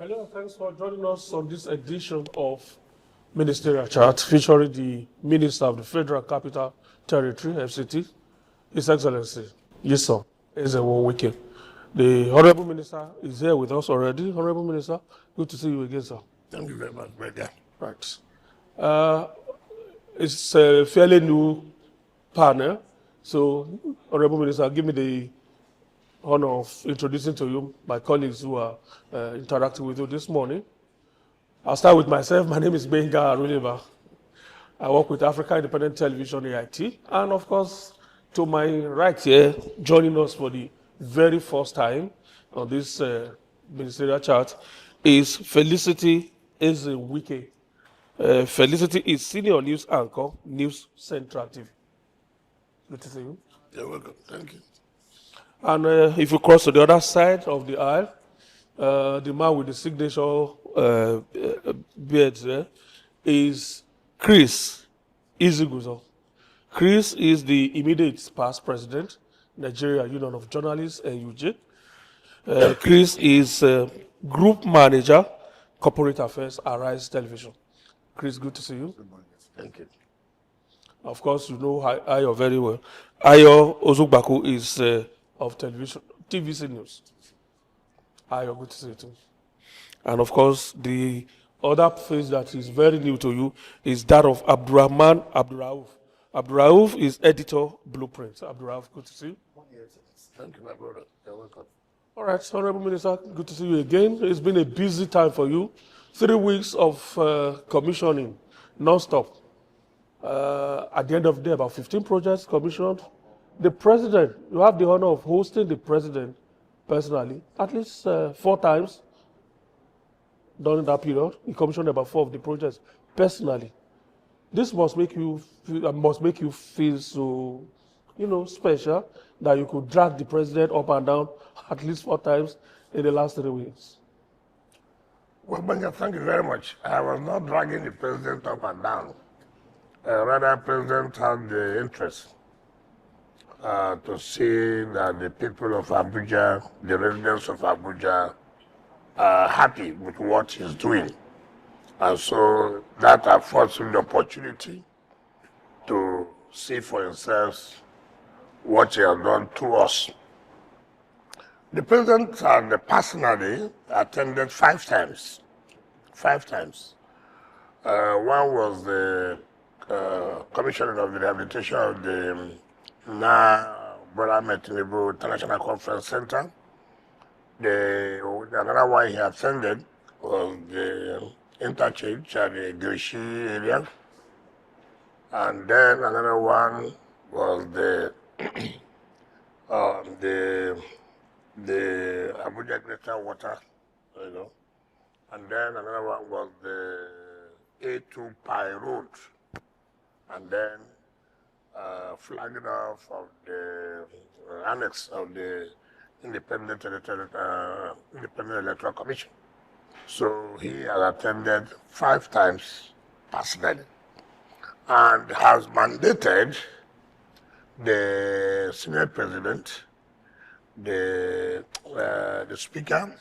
Hello, thanks for joining us on this edition of Ministerial Chat featuring the Minister of the Federal Capital Territory, FCT, His Excellency, yes, sir, Eze-Wike. The Honorable Minister is here with us already. Honorable Minister, good to see you again, sir. Thank you very much, brother. Right. It's a fairly new panel, so Honorable Minister, give me the honor of introducing to you my colleagues who are interacting with you this morning. I'll start with myself. My name is Benga Aruleva. I work with Africa Independent Television, AIT. And of course, to my right here, joining us for the very first time on this ministerial chat is Felicity Eze-Wike. Felicity is Senior News Anchor, News Central TV. Good to see you. You're welcome. Thank you. And if you cross to the other side of the aisle, the man with the signature beard there is Chris Iziguzo. Chris is the immediate past president, Nigeria Union of Journalists, NUJ. Chris is group manager, corporate affairs, Arise Television. Chris, good to see you. Good morning. Thank you. Of course, you know Ayo very well. Ayo Ozugbaku is of television, TVC News. Ayo, good to see you too. And of course, the other face that is very new to you is that of Abdurrahman Abdurrauf. Abdurrauf is editor, Blueprint. Abdurrauf, good to see you. Thank you, my brother. You're welcome. All right, Honorable Minister, good to see you again. It's been a busy time for you. 3 weeks of commissioning, non-stop. At the end of the day, about 15 projects commissioned. The president, you have the honor of hosting the president personally, at least 4 times during that period. He commissioned about 4 of the projects personally. This must make you feel so, special that you could drag the president up and down at least 4 times in the last 3 weeks. Well, Benga, thank you very much. I was not dragging the president up and down. Rather, the president had the interest to see that the people of Abuja, the residents of Abuja, are happy with what he's doing. And so that affords him the opportunity to see for himself what he has done to us. The president personally attended 5 times. 5 times. One was the commissioning of the rehabilitation of the Naira International Conference Center. Another one he attended was the interchange at the Greshi area. And then another one was the Abuja Greater Water, And then another one was the A2 Pi Road. And then flagging off of the annex of the Independent Electoral Commission. So he has attended 5 times personally and has mandated the Senate President, the Speaker,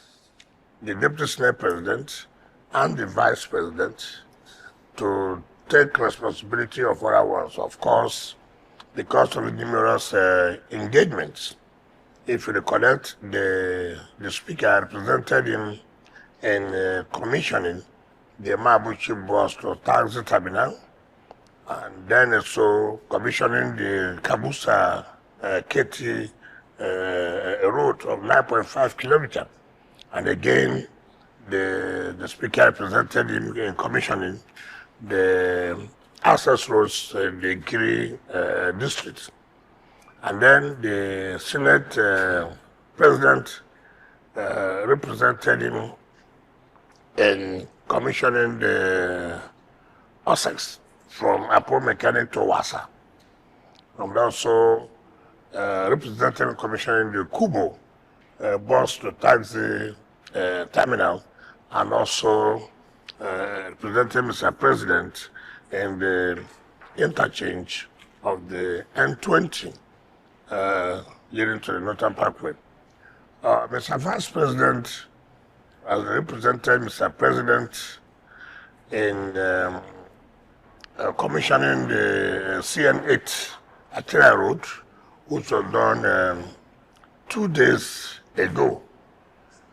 the Deputy Senate President, and the Vice President to take responsibility of other ones. Of course, because of the numerous engagements. If you recollect, the Speaker represented him in commissioning the Amaechi bus to taxi terminal, and then also commissioning the Kabusa Keti road of 9.5 kilometers. And again, the Speaker represented him in commissioning the access roads in the Kiri district. And then the Senate President represented him in commissioning the Ossex from Apo Mechanic to Wasa. And also represented him commissioning the Kubo bus to taxi terminal, and also represented Mr. President in the interchange of the N20 leading to the Northern Parkway. Mr. Vice President has represented Mr. President in commissioning the CN8 Akira Road, which was done 2 days ago.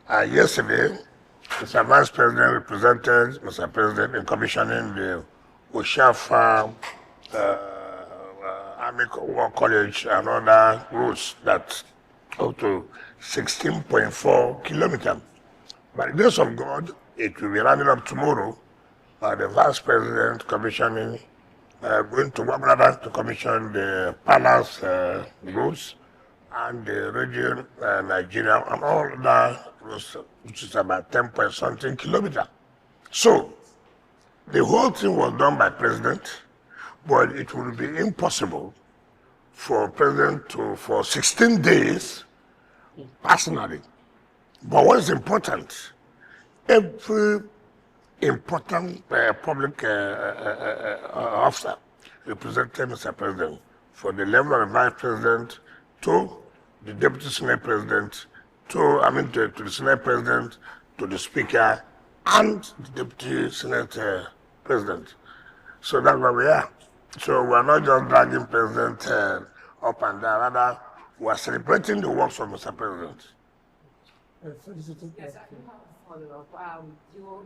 Yesterday, Mr. Vice President represented Mr. President in commissioning the Oshafa Army War College and other roads that up to 16.4 kilometers. By the grace of God, it will be running up tomorrow. The Vice President commissioning, going to Wabrada to commission the Palace roads and the region Nigeria and all that roads, which is about 10 point something kilometers. So, the whole thing was done by President, but it would be impossible for President to, for 16 days, personally. But what is important, every important public officer represented Mr. President, from the level of the Vice President to the Deputy Senate President, to the Senate President, to the Speaker, and the Deputy Senate President. So that's where we are. So we're not just dragging President up and down, rather we're celebrating the works of Mr. President. Yes, I do have a follow-up.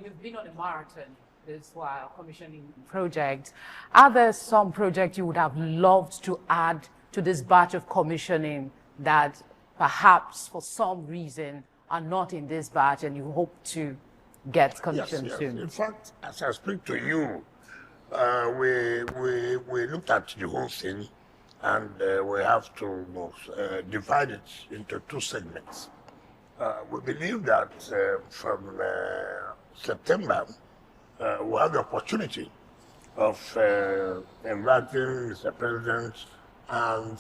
You've been on a marathon this while commissioning projects. Are there some projects you would have loved to add to this batch of commissioning that perhaps for some reason are not in this batch and you hope to get commissioned soon? In fact, as I speak to you, we looked at the whole thing and we have to divide it into 2 segments. We believe that from September, we'll have the opportunity of inviting Mr. President and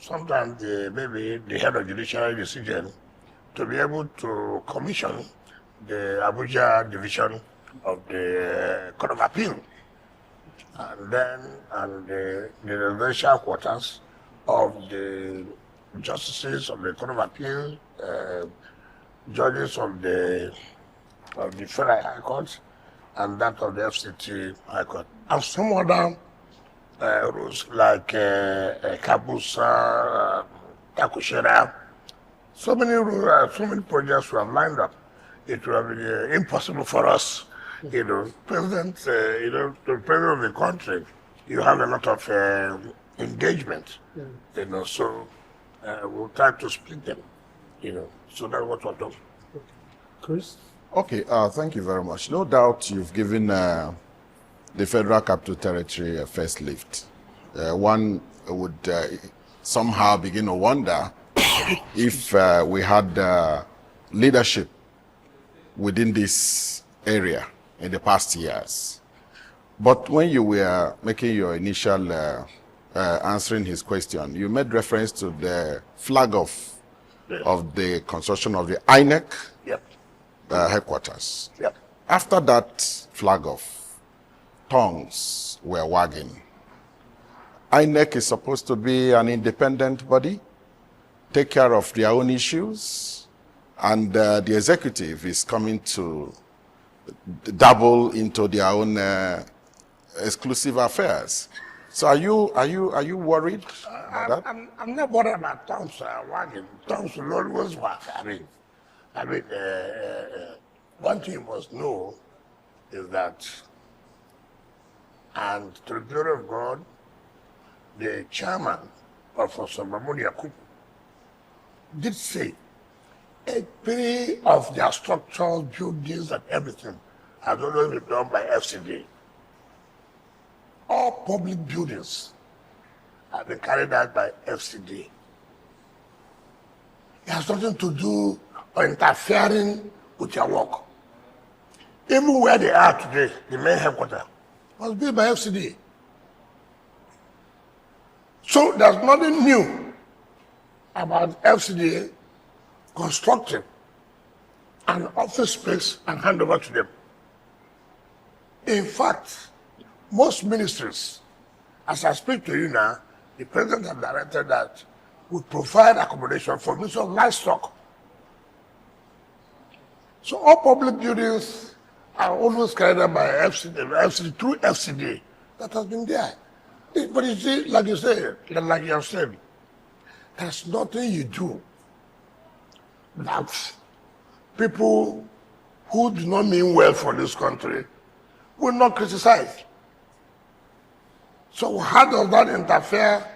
sometimes maybe the head of judiciary decision to be able to commission the Abuja division of the Court of Appeal, and then the residential quarters of the justices of the Court of Appeal, judges of the Federal High Court, and that of the FCTA High Court, and some other rules like Kabusa, Takushera. So many projects we have lined up. It will be impossible for us, President, the President of the country, you have a lot of engagement, so we'll try to split them, so that's what we're doing. Chris? Okay, thank you very much. No doubt you've given the Federal Capital Territory a first lift. One would somehow begin to wonder if we had leadership within this area in the past years. But when you were making your initial answering his question, you made reference to the flag off of the construction of the INEC headquarters. Yep. After that flag off, tongues were wagging. INEC is supposed to be an independent body, take care of their own issues, and the executive is coming to dabble into their own exclusive affairs. So are you worried about that? I'm not worried about tongues wagging. Tongues will always wag. One thing you must know is that, and to the glory of God, the chairman of Osabamuni Yakubu did say every of their structural buildings and everything has always been done by FCTA. All public buildings have been carried out by FCTA. It has nothing to do or interfering with your work. Even where they are today, the main headquarters, was built by FCTA. So there's nothing new about FCTA constructing an office space and hand over to them. In fact, most ministries, as I speak to you now, the president has directed that we provide accommodation for Ministry of Livestock. So all public buildings are always carried out by FCTA, through FCTA. That has been there. But you see, like you have said, there's nothing you do that people who do not mean well for this country will not criticize. So how does that interfere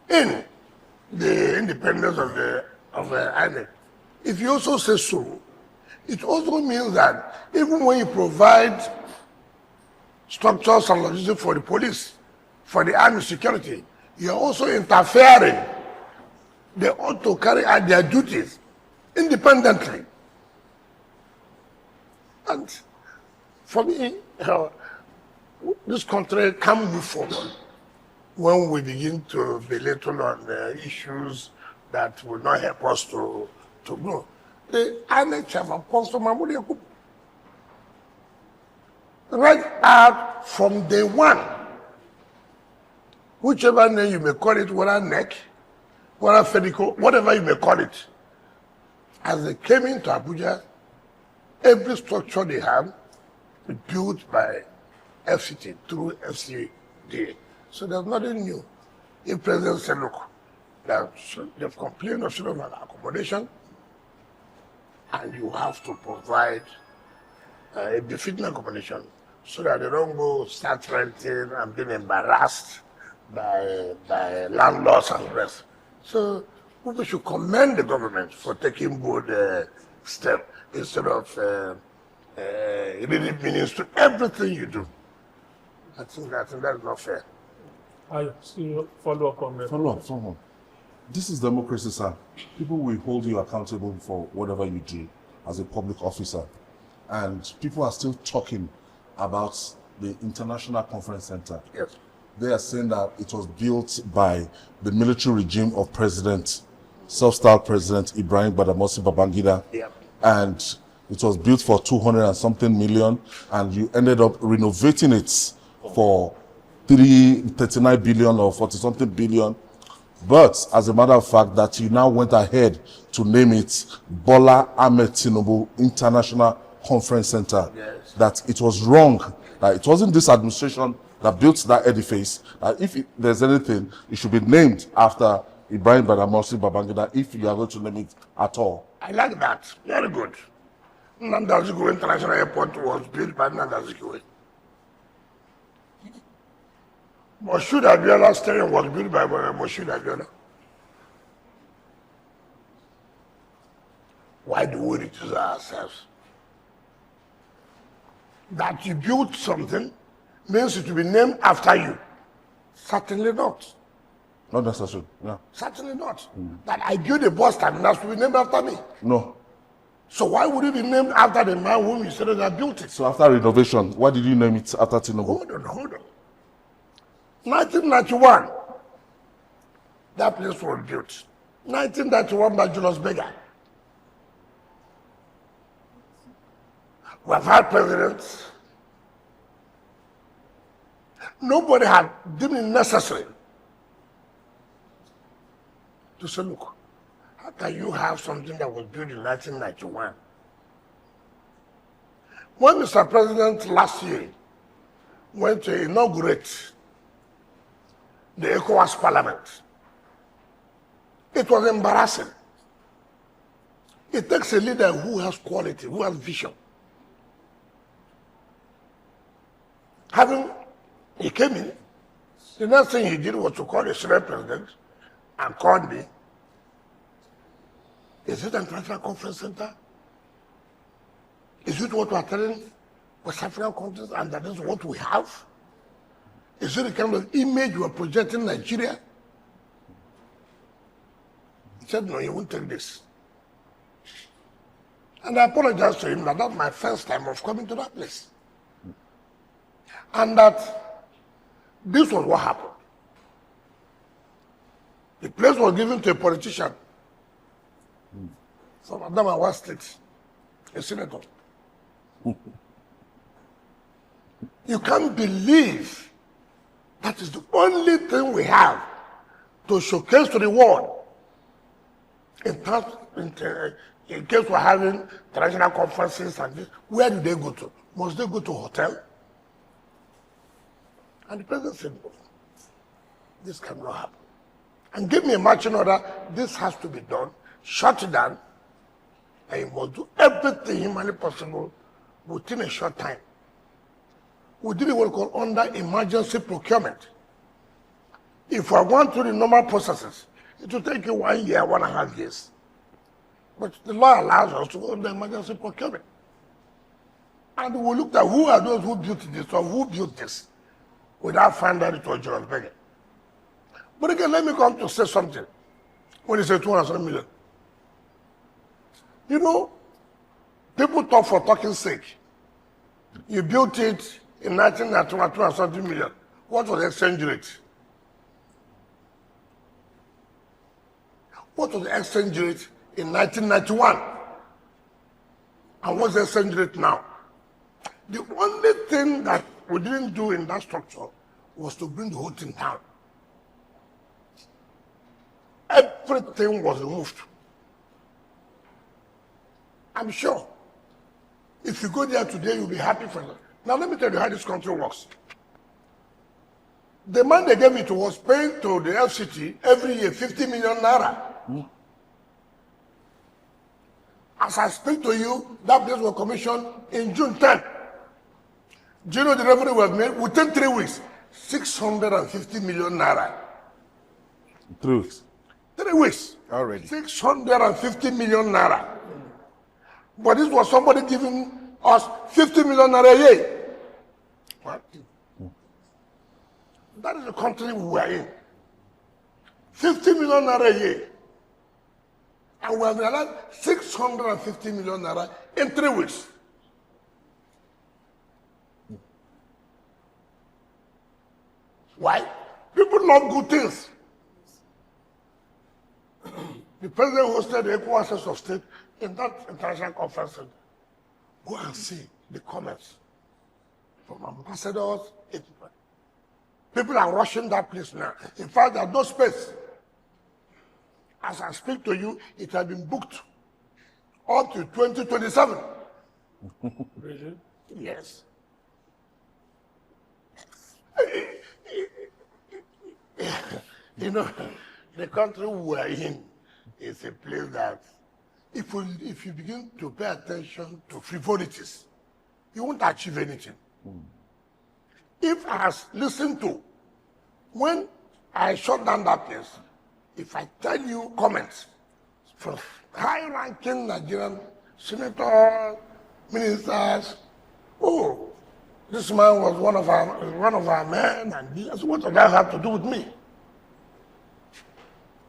in the independence of the INEC? If you also say so, it also means that even when you provide structures and logistics for the police, for the army security, you are also interfering. They ought to carry out their duties independently. And for me, this country can move forward when we begin to belittle on issues that will not help us to grow. The INEC chairman, Pastor Mahmoud Yakubu, right out from day one, whichever name you may call it, whether NEC, whether FEDICO, whatever you may call it, as they came into Abuja, every structure they have is built by FCT through FCTA. So there's nothing new. If President said, look, they've complained of sort of an accommodation, and you have to provide a befitting accommodation so that they don't go start renting and being embarrassed by landlords and the rest. So we should commend the government for taking bold step instead of reading meanings to everything you do. I think that's not fair. I see follow up on that. Follow up. This is democracy, sir. People will hold you accountable for whatever you do as a public officer. And people are still talking about the International Conference Center. Yes. They are saying that it was built by the military regime of self-styled President Ibrahim Badamasi Babangida. Yep. And it was built for 200 and something million, and you ended up renovating it for 39 billion or 40 something billion. But as a matter of fact, that you now went ahead to name it Bola Ahmed Tinubu International Conference Center. Yes. That it was wrong. That it wasn't this administration that built that edifice. That if there's anything, it should be named after Ibrahim Badamasi Babangida, if you are going to name it at all. I like that. Very good. Nnamdi Azikiwe International Airport was built by Nnamdi Azikiwe. Moshood Abiola Stadium was built by Moshood Abiola. Why do we reduce ourselves? That you built something means it will be named after you. Certainly not. Not necessary. No. Certainly not. That I built a bus terminal to be named after me. No. So why would it be named after the man whom you said that built it? So after renovation, why did you name it after Tinubu? Hold on. 1991, that place was built. 1991 by Julius Berger. We have had presidents. Nobody had deemed it necessary to say, look, how can you have something that was built in 1991? When Mr. President last year went to inaugurate the ECOWAS Parliament, it was embarrassing. It takes a leader who has quality, who has vision. He came in, the next thing he did was to call the Senate President and called me. Is it an international conference center? Is it what we are telling West African countries and that is what we have? Is it the kind of image you are projecting Nigeria? He said, no, you won't take this. And I apologized to him that that's my first time of coming to that place. And that this was what happened. The place was given to a politician from Adamawa State, a senator. You can't believe that is the only thing we have to showcase to the world in case we're having international conferences and this, where do they go to? Must they go to a hotel? And the president said, no, this cannot happen. And give me a marching order, this has to be done, shut it down, and you must do everything humanly possible within a short time. We did what we call under emergency procurement. If we are going through the normal processes, it will take you 1 year, 1.5 years. But the law allows us to go under emergency procurement. And we looked at who are those who built this or who built this without finding that it was John Beggar. But again, let me come to say something. When you say 200 million. You know, people talk for talking's sake. You built it in 1991, 200 million. What was the exchange rate? What was the exchange rate in 1991? And what's the exchange rate now? The only thing that we didn't do in that structure was to bring the whole thing down. Everything was removed. I'm sure if you go there today, you'll be happy for it. Now let me tell you how this country works. The man they gave it to was paying to the FCT every year 50 million naira. As I speak to you, that place was commissioned in June 10. Do you know the revenue was made within 3 weeks? 650 million naira. 3 weeks. 3 weeks. Already. 650 million naira. But this was somebody giving us 50 million naira a year. What? That is the country we are in. 50 million naira a year. And we have realized 650 million naira in 3 weeks. Why? People love good things. The president hosted the equal access of state in that international conference center. Go and see the comments from ambassadors. People are rushing that place now. In fact, there's no space. As I speak to you, it has been booked up to 2027. Really? Yes. You know, the country we are in is a place that if you begin to pay attention to frivolities, you won't achieve anything. If I has listened to, when I shut down that place, if I tell you comments from high-ranking Nigerian senators, ministers, oh, this man was one of our men, and this, what does that have to do with me?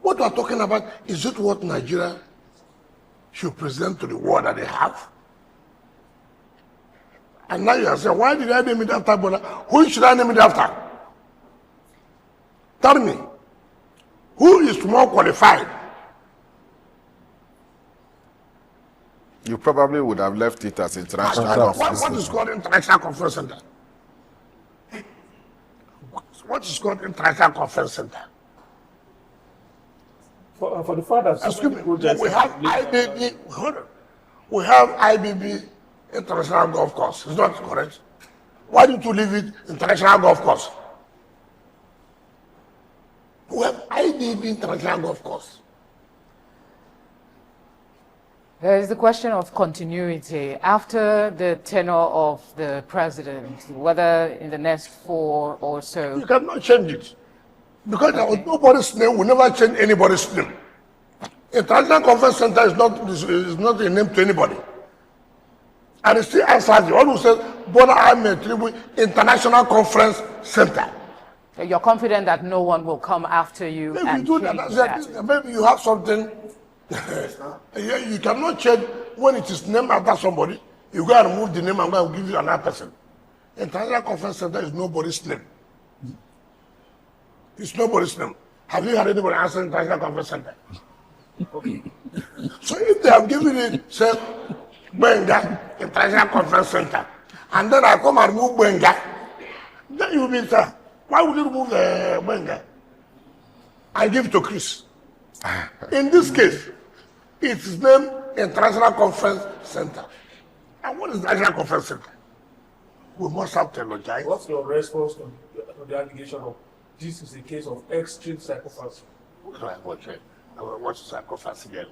What we are talking about, is it what Nigeria should present to the world that they have? And now you are saying, why did I name it after Bola? Who should I name it after? Tell me, who is more qualified? You probably would have left it as international conference. What is called international conference center? What is called international conference center? For the fathers, Excuse me, we have IBB, hold on. We have IBB International Golf Course. Is that correct? Why didn't you leave it International Golf Course? We have IBB International Golf Course. There is the question of continuity. After the tenure of the president, whether in the next 4 or so. You cannot change it. Because there was nobody's name, we never change anybody's name. International Conference Center is not a name to anybody. And it still answers you. All who says, Bola Ahmed Tinubu International Conference Center. So you're confident that no one will come after you? Maybe and you do change that. Maybe you have something. You cannot change when it is named after somebody. You go and remove the name and go and give you another person. International Conference Center is nobody's name. It's nobody's name. Have you had anybody answer International Conference Center? Okay. So if they have given it, say, Benga International Conference Center, and then I come and remove Benga, then you will be, sir, why would you remove Benga? I give it to Chris. In this case, it's named International Conference Center. And what is the International Conference Center? We must have to apologize. What's your response to the allegation of this is a case of extreme psychopathy? What's psychopathy again?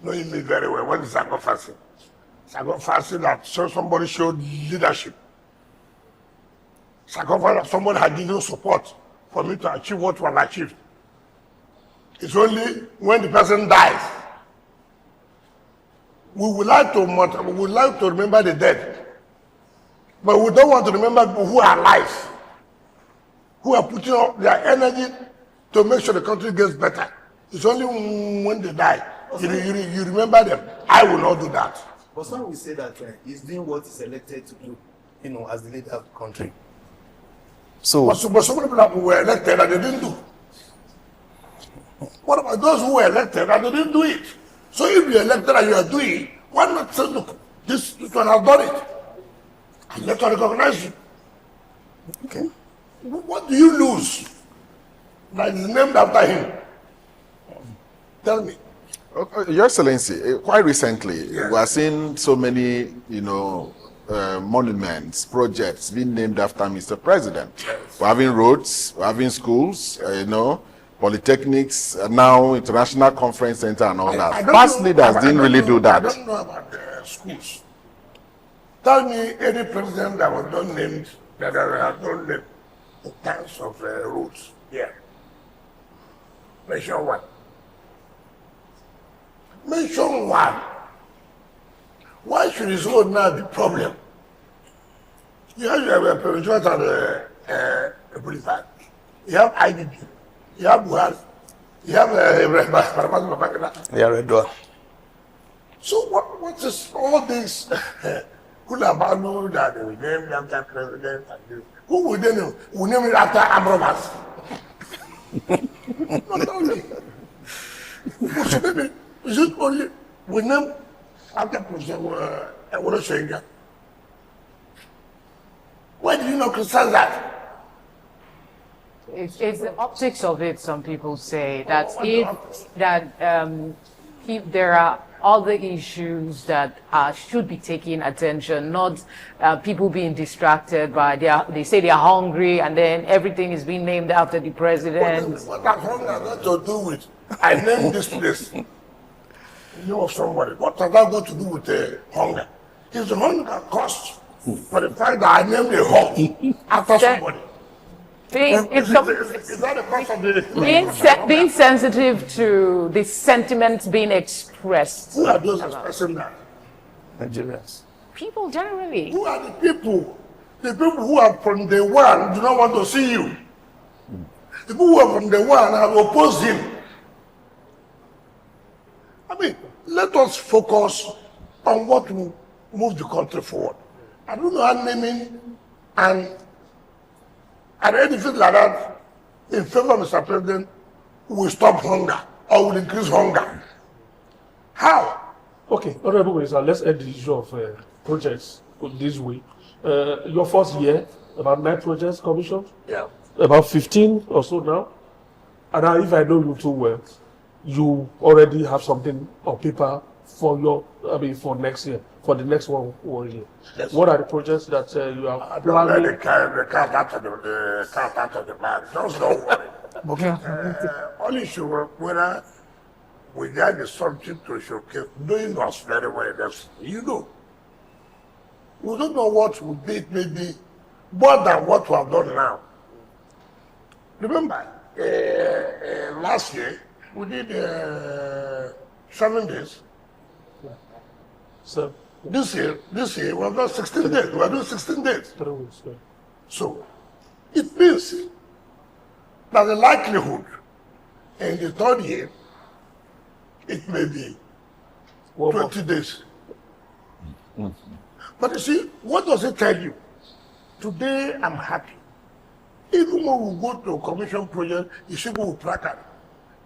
Knowing me very well, what is psychopathy? Psychopathy that somebody showed leadership. Psychopathy that somebody had given support for me to achieve what was achieved. It's only when the person dies. We would like to remember the dead, but we don't want to remember people who are alive, who are putting up their energy to make sure the country gets better. It's only when they die you remember them. I will not do that. But some will say that he's doing what he's elected to do, as the leader of the country. So, but some people who were elected and they didn't do. What about those who were elected and they didn't do it? So if you're elected and you are doing it, why not say, look, this one has done it? And let us recognize you. okay. What do you lose that is named after him? Tell me. Your Excellency, quite recently, we are seeing so many, monuments, projects being named after Mr. President. We're having roads, we're having schools, polytechnics, now International Conference Center and all that. Past leaders didn't really do that. I don't know about the schools. Tell me any president that was not named, that has not named in terms of roads. Yeah. Mention one. Mention one. Why should his road now be problem? You have a provincial and a police band. You have IDP. You have Buhari. You have Red Door. So what is all this Kulabalu that they will name after president? Who will they name? We name it after Amromas. Not only. So maybe is it only we name after President Why do you not criticize that? It's the optics of it, some people say, that if there are other issues that should be taking attention, not people being distracted by they say they are hungry and then everything is being named after the president. What has hunger got to do with, I named this place, you know, of somebody. What has that got to do with hunger? It's the hunger cost for the fact that I named a home after somebody. Being sensitive to the sentiments being expressed. Who are those expressing that? Nigerians. People generally. Who are the people? The people who are from day one do not want to see you. The people who are from day one have opposed him. I mean, let us focus on what will move the country forward. I don't know how naming and anything like that in favor of Mr. President will stop hunger or will increase hunger. How? Okay, Honorable Minister, let's end the issue of projects this way. Your first year, about 9 projects commissioned? Yeah. About 15 or so now. And now, if I know you too well, you already have something on paper for for next year, for the next one year. Yes. What are the projects that you are planning? The cat out of the bag. Just don't worry. Okay. All issue whether we got the subject to showcase doing us very well. That's, you know. We don't know what would be maybe more than what we have done now. Remember, last year we did 7 days. So, This year we have done 16 days. We are doing 16 days. 3 weeks. Yeah. So it means that the likelihood in the 3rd year it may be 20 days. But you see, what does it tell you? Today I'm happy. Even when we go to a commission project, you see we will placard.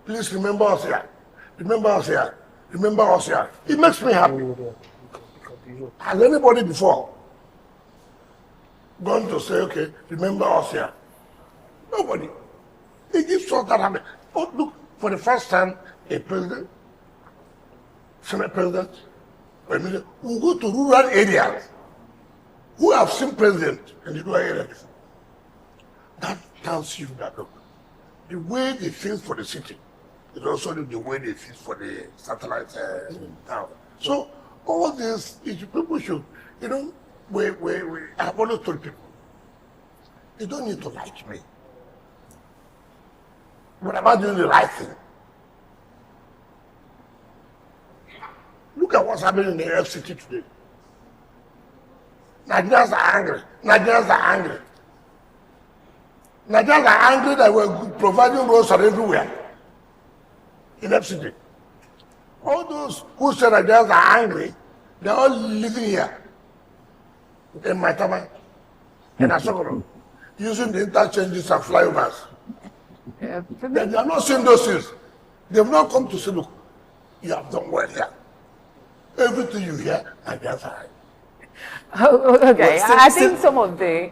Please remember us here. Remember us here. Remember us here. It makes me happy. Has anybody before gone to say, okay, remember us here? Nobody. It gives us that happy. Oh, look, for the first time, a president Senate President, we go to rural areas who have seen president in the rural areas. That tells you that look, the way they think for the city is also the way they think for the satellite town. So all this, people should, I've always told people, you don't need to like me. But am I doing the right thing? Look at what's happening in the FCT today. Nigerians are angry. Nigerians are angry. Nigerians are angry that we're providing roads are everywhere in FCT. All those who say Nigerians are angry, they're all living here in Maitama, in Asokoro, using the interchanges and flyovers. Yeah, They are not seeing those things. They've not come to say, look, you have done well here. Everything you hear, Nigerians are angry. Okay, I think some of the...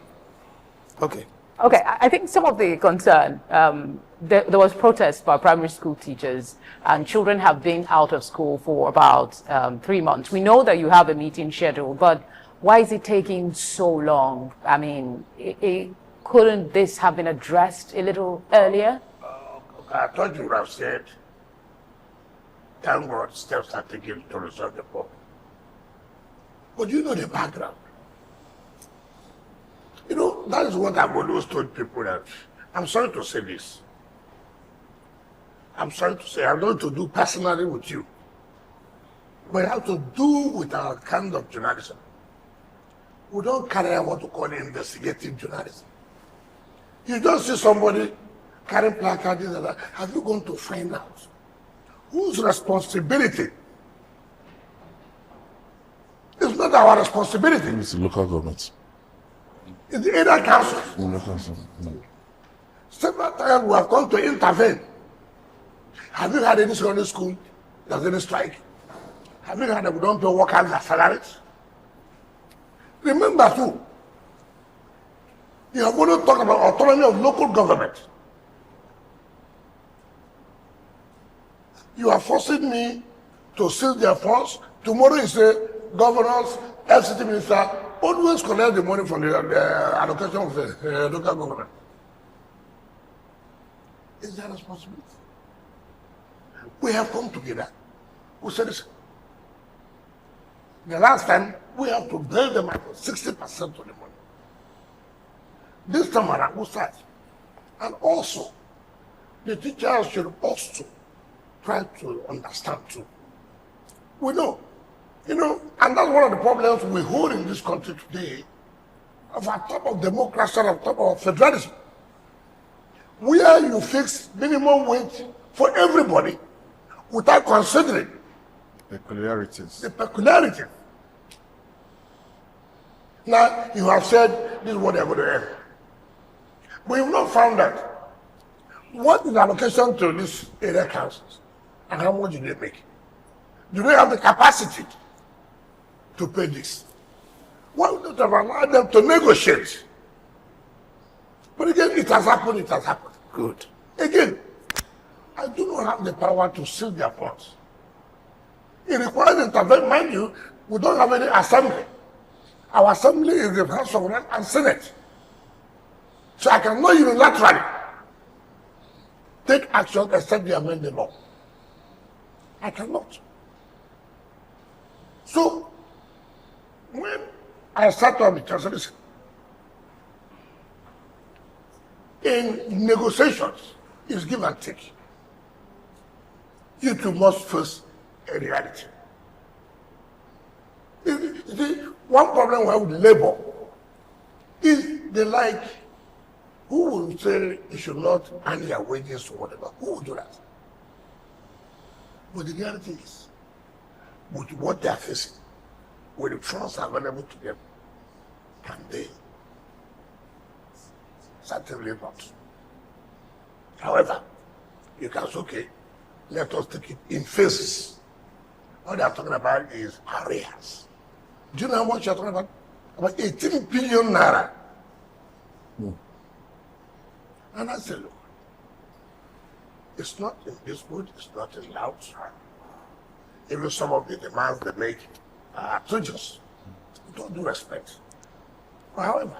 Okay. Okay, I think some of the concern, there was protest by primary school teachers, and children have been out of school for about 3 months. We know that you have a meeting scheduled, but why is it taking so long? I mean, couldn't this have been addressed a little earlier? I thought you would have said, thank God steps are taken to resolve the problem. But you know the background. That is what I've always told people that, I'm sorry to say this. I'm sorry to say, I'm going to do personally with you. But I have to do with our kind of journalism. We don't carry out what we call investigative journalism. You just see somebody carrying placards and that. Have you gone to find out whose responsibility? It's not our responsibility. It's the local government. It's the area council. Mm. Several times we have come to intervene. Have you had any secondary school that's any strike? Have you had that we don't pay workers their salaries? Remember too, you have only talked about autonomy of local government. You are forcing me to seize their funds. Tomorrow you say, governors, FCT minister, always collect the money from the allocation of the local government. Is that responsibility? We have come together. We said this. The last time, we have to bill them at 60% of the money. This time around, we start. And also, the teachers should also try to understand too. We know, and that's one of the problems we hold in this country today, of our top of democracy and top of federalism. Where you fix minimum wage for everybody without considering Peculiarities. the peculiarity. Now, you have said this is what they're going to earn. But you've not found out what is the allocation to these area councils and how much do they make? Do they have the capacity to pay this? Why would not have allowed them to negotiate? But again, it has happened, it has happened. Good. Again, I do not have the power to seal their funds. It requires intervention. Mind you, we don't have any assembly. Our assembly is the House of Reps and Senate. So I cannot unilaterally take action except they amend the law. I cannot. So, when I sat on the chancellor, in negotiations, it's give and take. You two must face a reality. One problem we have with labor is they like, who will say you should not earn their wages or whatever? Who will do that? But the reality is, with what they are facing, with the funds available to them, can they? Certainly not. However, you can say, okay, let us take it in phases. What they are talking about is arrears. Do you know how much you are talking about? About 18 billion naira. And I said, look, it's not in this wood, it's not in Laos. even some of the demands they make are outrageous. With all due respect. But however,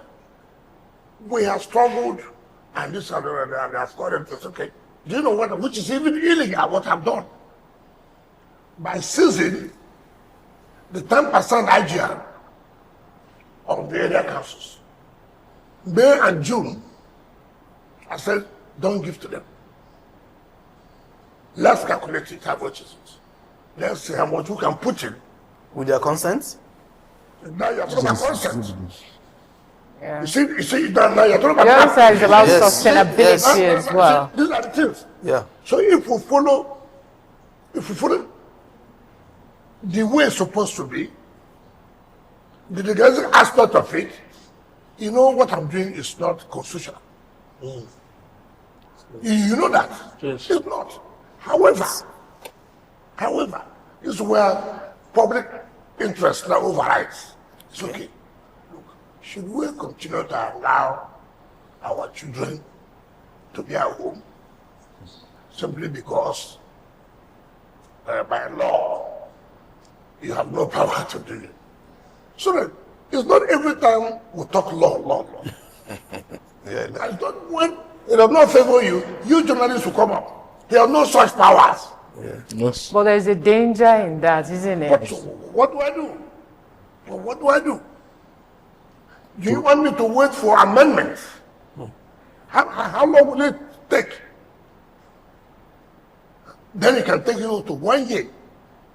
we have struggled, and this and that, and have got them to say, okay, do you know what, which is even illegal, what I've done? By seizing the 10% IGR of the area councils. May and June, I said, don't give to them. Let's calculate it, how much is it? Let's see how much we can put in. With their consent? Now you're talking about consent. Yeah. You see, now you're talking about The other side is about Yes. sustainability Yes. as well. These are the things. Yeah. So if we follow the way it's supposed to be, the legalistic aspect of it, you know what I'm doing is not constitutional. You know that. Yes. It's not. However, this is where public interest now overrides. It's okay. Look, should we continue to allow our children to be at home simply because by law you have no power to do it? So that it's not every time we talk law. Yeah. And it's not when it does not favor you, you journalists will come up. There are no such powers. Yes. But there's a danger in that, isn't But it? what do I do? Well, what do I do? Do you want me to wait for amendments? How long will it take? Then it can take you to 1 year.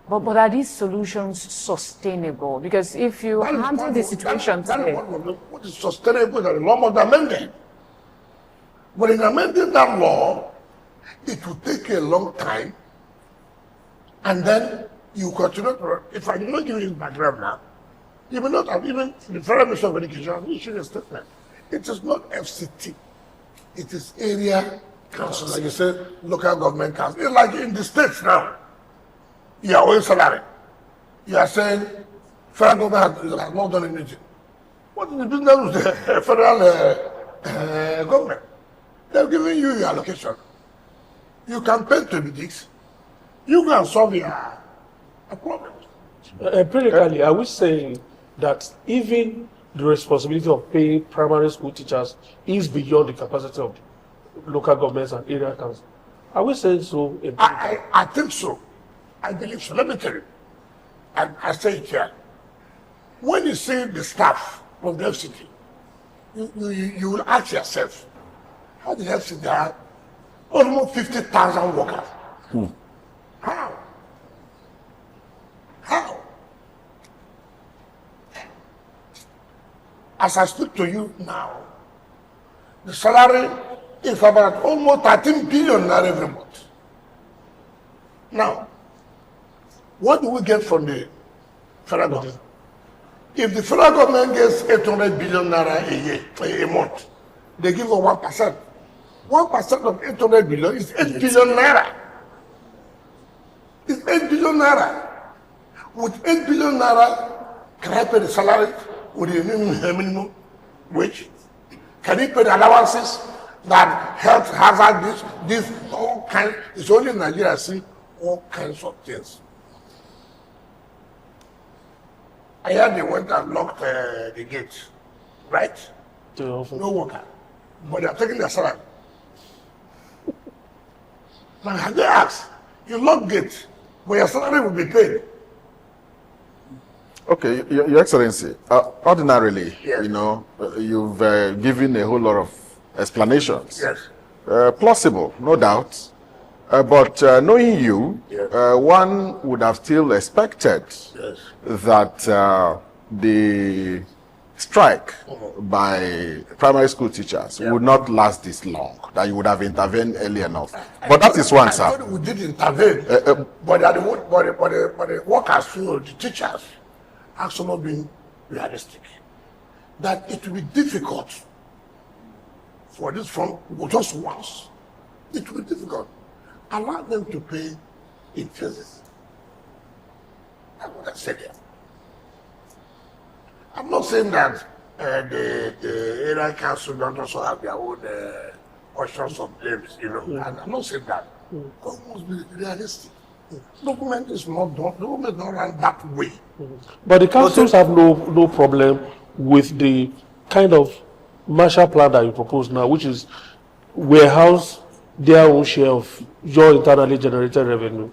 But are these solutions sustainable? Because if you That is handle one the of- situation that is today, one of the- what is sustainable that the law must be amended. But in amending that law, it will take a long time, and then you continue to, if I did not give you his background now, you may not have even, the Federal Minister of Education has issued a statement. It is not FCT, it is area council, like you said, local government council. It's like in the states now, you are owing salary. You are saying, federal government has not done anything. What is the business with the federal government? They're giving you your allocation. You can pay 26. You can solve your problem. Empirically, are we saying that even the responsibility of paying primary school teachers is beyond the capacity of local governments and area councils? Are we saying so? I think so. I believe so. Let me tell you. And I say it here. When you see the staff of the FCT, you will ask yourself, how the FCT have almost 50,000 workers? How? How? As I speak to you now, the salary is about almost 13 billion naira every month. Now, what do we get from the federal government? If the federal government gets 800 billion naira a year, a month, they give us 1%. 1% of 800 billion is 8 billion naira. It's 8 billion naira. With 8 billion naira, can I pay the salary with the minimum wage? Can you pay the allowances that health hazard, this, all kinds? It's only in Nigeria I see all kinds of things. I heard they went and locked the gate, right? No worker. But they are taking their salary. Now, have they asked? You lock gate, but your salary will be paid. Okay, Your Excellency, ordinarily, Yes. you know, you've given a whole lot of explanations. Yes. Plausible, no doubt. But knowing you, Yes. one would have still expected Yes. that the strike by primary school teachers would not last this long, that you would have intervened early enough. But that is one, I sir. thought we did intervene, but the workers, the teachers, actually not being realistic. That it will be difficult for this from just once. It will be difficult. Allow them to pay in phases. That's what I said here. I'm not saying that the area council don't also have their own portions of blames, you know. And I'm not saying that. But we must be realistic. Government is not done. Government is not run that way. But the councils have no problem with the kind of Marshall Plan that you propose now, which is warehouse their own share of your internally generated revenue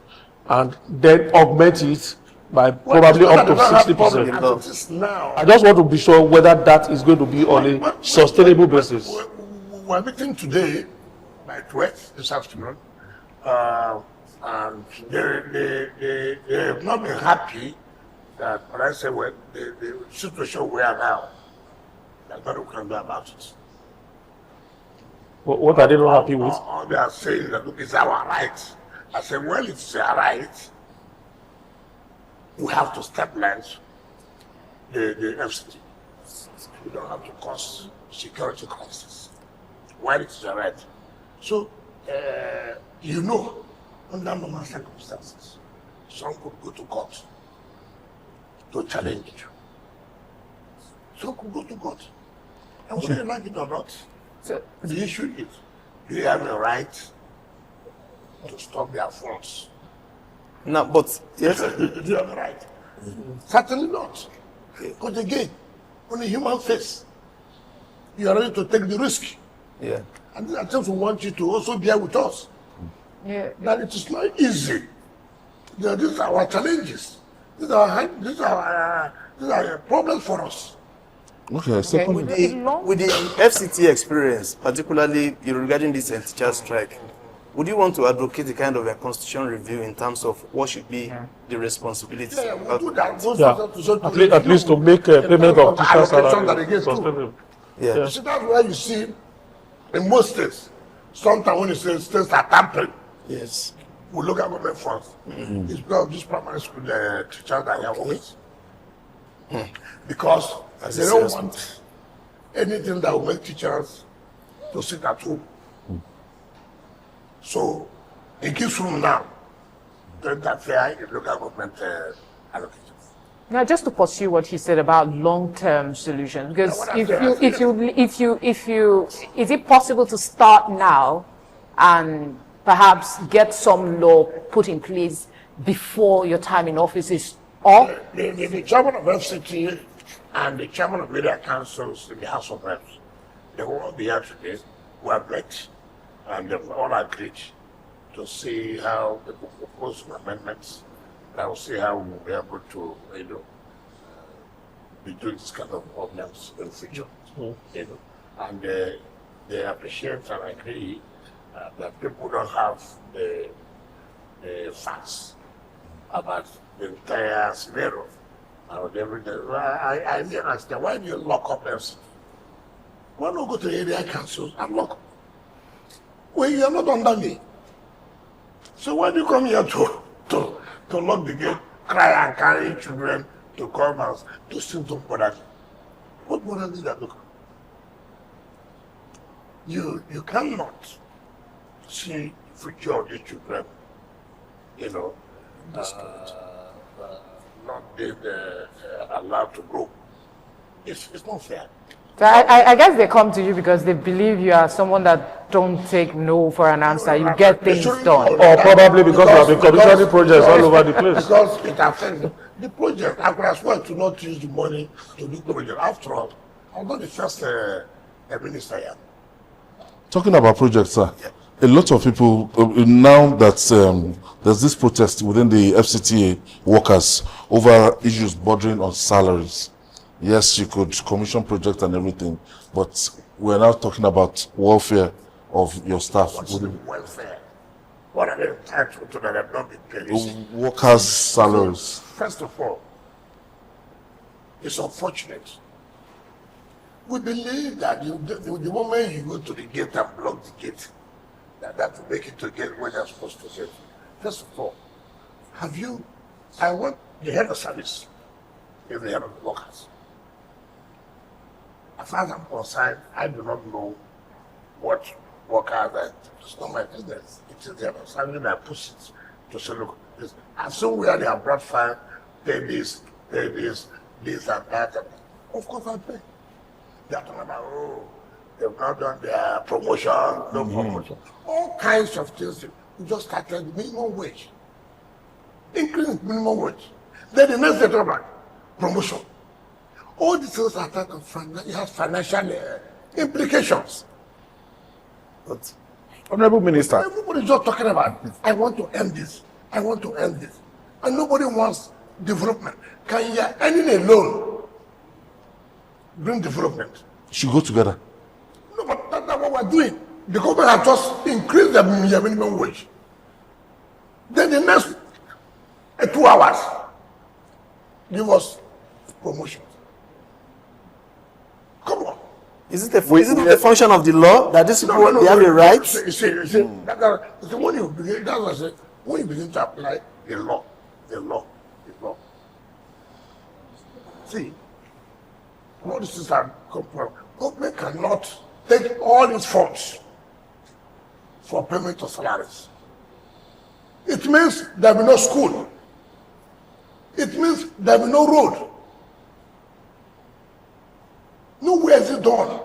and then augment it by probably up to 60%. Now, I just want to be sure whether that is going to be on a sustainable basis. We're meeting today by 12 this afternoon, and they have not been happy that when I say well, the situation we are now, there's nothing we can do about it. What are they not happy with? All they are saying that look, it's our right. I said, well, it's our right. We have to stabilize the FCT. We don't have to cause security crisis. Well, it's our right. So, you know, under normal circumstances, some could go to court to challenge you. Some could go to court. And whether you like it or not, So, the issue is, do you have the right to stop their funds? Now, but yes, Do you have the right? Certainly not. Because again, on a human face, you are ready to take the risk. yeah. And I just want you to also bear with us. yeah. That it is not easy. These are our challenges. These are problems for us. Okay, second. With the FCTA experience, particularly regarding this teacher strike, would you want to advocate the kind of a constitution review in terms of what should be the responsibilities? Yeah, we'll do that. Yeah, at least to make payment of teacher salary sustainable. Yeah. You see, that's why you see in most states, sometimes when you say states are tampering, Yes. we look at government funds. It's because of this primary school teachers that are always. Because That's they a don't serious want anything that will make teachers to sit at home. So it gives room now to interfere in local government allocations. Now, just to pursue what he said about long-term solutions, because is it possible to start now and perhaps get some law put in place before your time in office is up? The chairman of FCTA and the chairman of media councils in the House of Reps, they will all be here today. We have met and they've all agreed to see how they will propose some amendments. I will see how we'll be able to, be doing this kind of ordinance in the future. And they appreciate and agree that people don't have the facts about the entire scenario. I didn't understand, why do you lock up FCT? Why not go to the area councils and lock up? Well, you are not under me. So why do you come here to lock the gate, cry and carry children to come and to steal to bother? What bother is that? Look, you cannot see the future of these children, not being allowed to grow. It's not fair. So I guess they come to you because they believe you are someone that don't take no for an answer. You get things done. Or probably because you have been commissioning projects all over the place. Because it affects the project. I could as well to not use the money to do the project. After all, I'm not the first minister here. Talking about projects, sir, a lot of people, now that there's this protest within the FCTA workers over issues bordering on salaries. Yes, you could commission projects and everything, but we're now talking about welfare of your staff. What's the welfare? What are they entitled to that have not been paid? Workers' salaries. First of all, it's unfortunate. We believe that the moment you go to the gate and block the gate, that will make it to get where they're supposed to get. First of all, I want the head of service, is the head of the workers. As far as I'm concerned, I do not know what workers are. It's not my business. It is the head of service that puts it to say, look, as soon as they have brought fire, pay this, this and that. Of course I pay. They're talking about, they've not done their promotion, no promotion. All kinds of things. We just started minimum wage. increase minimum wage. Then the next day, promotion. All these things are type of financial implications. But Honorable Minister. Everybody's just talking about, I want to end this. I want to end this. And nobody wants development. Can you ending alone bring development? Should go together. No, but that's not what we're doing. The government has just increased the minimum wage. Then the next 2 hours, give us promotion. Come on. is it a function of the law that these people they have a right? You see, when you begin, that's what I said, when you begin to apply the law. See, all these things are comparable. Government cannot take all these funds for payment of salaries. It means there will be no school. It means there will be no road. Nowhere is it done.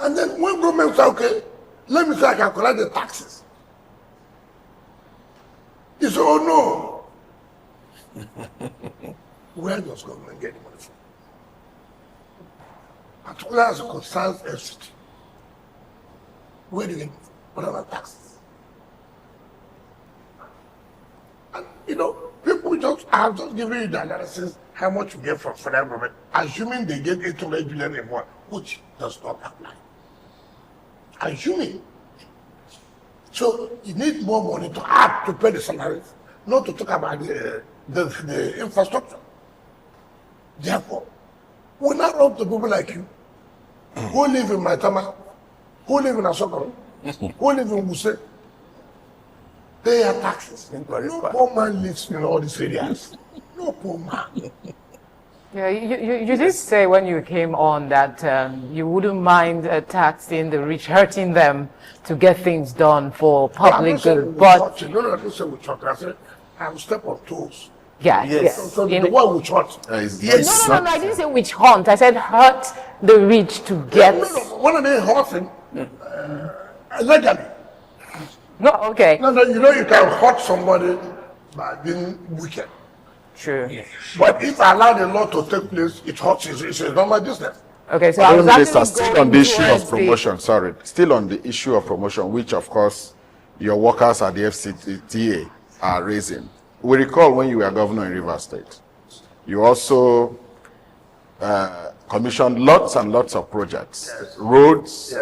And then when government say, okay, let me say I can collect the taxes. He said, oh no. Where does government get the money from? Particularly as it concerns FCT. Where do you get it from? What are the taxes? And you know, people just have just given you the analysis how much you get from federal government, assuming they get 800 billion in one, which does not apply. Assuming. So you need more money to add to pay the salaries, not to talk about the infrastructure. Therefore, we now run to people like you, who live in Maitama, who live in Asokoro, who live in Wuse, pay your taxes. No poor man lives in all these areas. No poor man. Yeah, you did say when you came on that you wouldn't mind taxing the rich, hurting them to get things done for public good. But no, I don't say we church. I said I will step on toes. yeah, Yes. yes. So the one we church. Yes. No, I didn't say witch hunt. I said hurt the rich to get. No, one of them hurting allegedly. No, okay. No, you know you can hurt somebody by being wicked. True. But if I allow the law to take place, it hurts. It's a normal business. Okay, so I was Minister, actually still going on the issue towards of promotion, sorry, still on the issue of promotion, which of course your workers at the FCTA are raising. We recall when you were governor in Rivers State, you also commissioned lots and lots of projects, roads,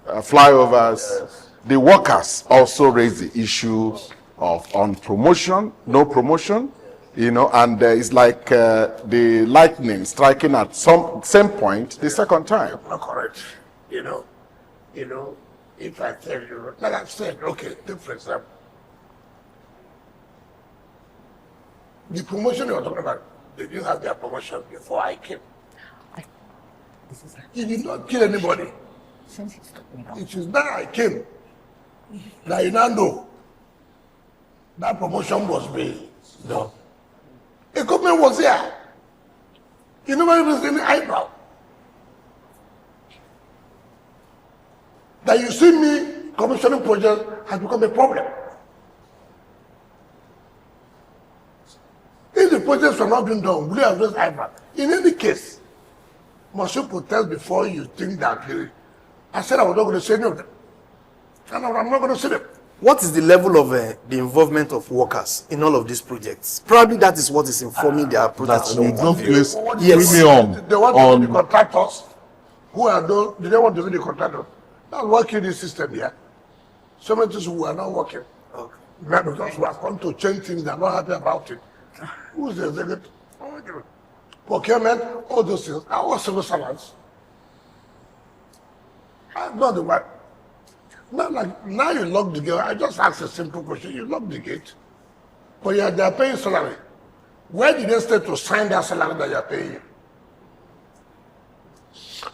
flyovers. The workers also raised the issue of on promotion, no promotion, you know, and it's like the lightning striking at some same point the second time. Not correct. You know, if I tell you, like I've said, okay, take for example, the promotion you're talking about, they didn't have their promotion before I came. He did not kill anybody. It is now I came that you now know that promotion was being done. The government was here. You never raised any eyebrow. That you see me commissioning projects has become a problem. If the projects were not being done, would you have raised eyebrow? In any case, must you protest before you think that I said I was not going to say any of them. And I'm not going to say them. What is the level of the involvement of workers in all of these projects? Probably that is what is informing their projects. That we don't place Yes. premium They want to on be the contractors who are those, they don't want to be the contractors. That's working this system here. So many things who are not working. Okay. Now because we have come to change things, they're not happy about it. Who's the executive? Procurement, all those things. I was civil servants. I'm not the one. Now you lock the gate. I just asked a simple question. You lock the gate, but they're paying salary. Where did they stay to sign that salary that you're paying?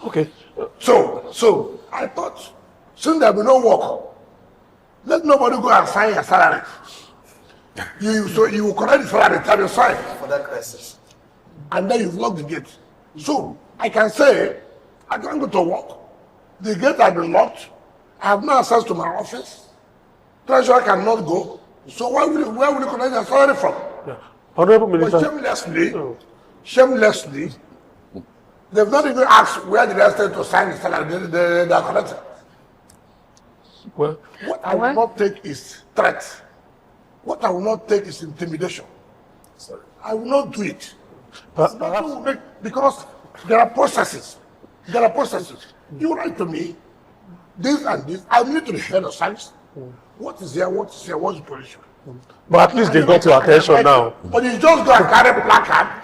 Okay. So I thought, since there will be no work, let nobody go and sign your salary. So you will collect the salary time you sign, For that crisis. and then you've locked the gate. So I can say, I can't go to work. The gate has been locked. I have no access to my office. Treasurer cannot go. So where will you collect their salary from? Yeah. Honorable But Minister. shamelessly, they've not even asked where the rest to sign the salary. They are collected. Well, What I will not take is threats. What I will not take is intimidation. Sorry. I will not do it. Because there are processes. There are processes. You write to me, this and this. I need to the head of science. What is here? What is here? What's the position? but at least they got your attention now. But you just go and carry placard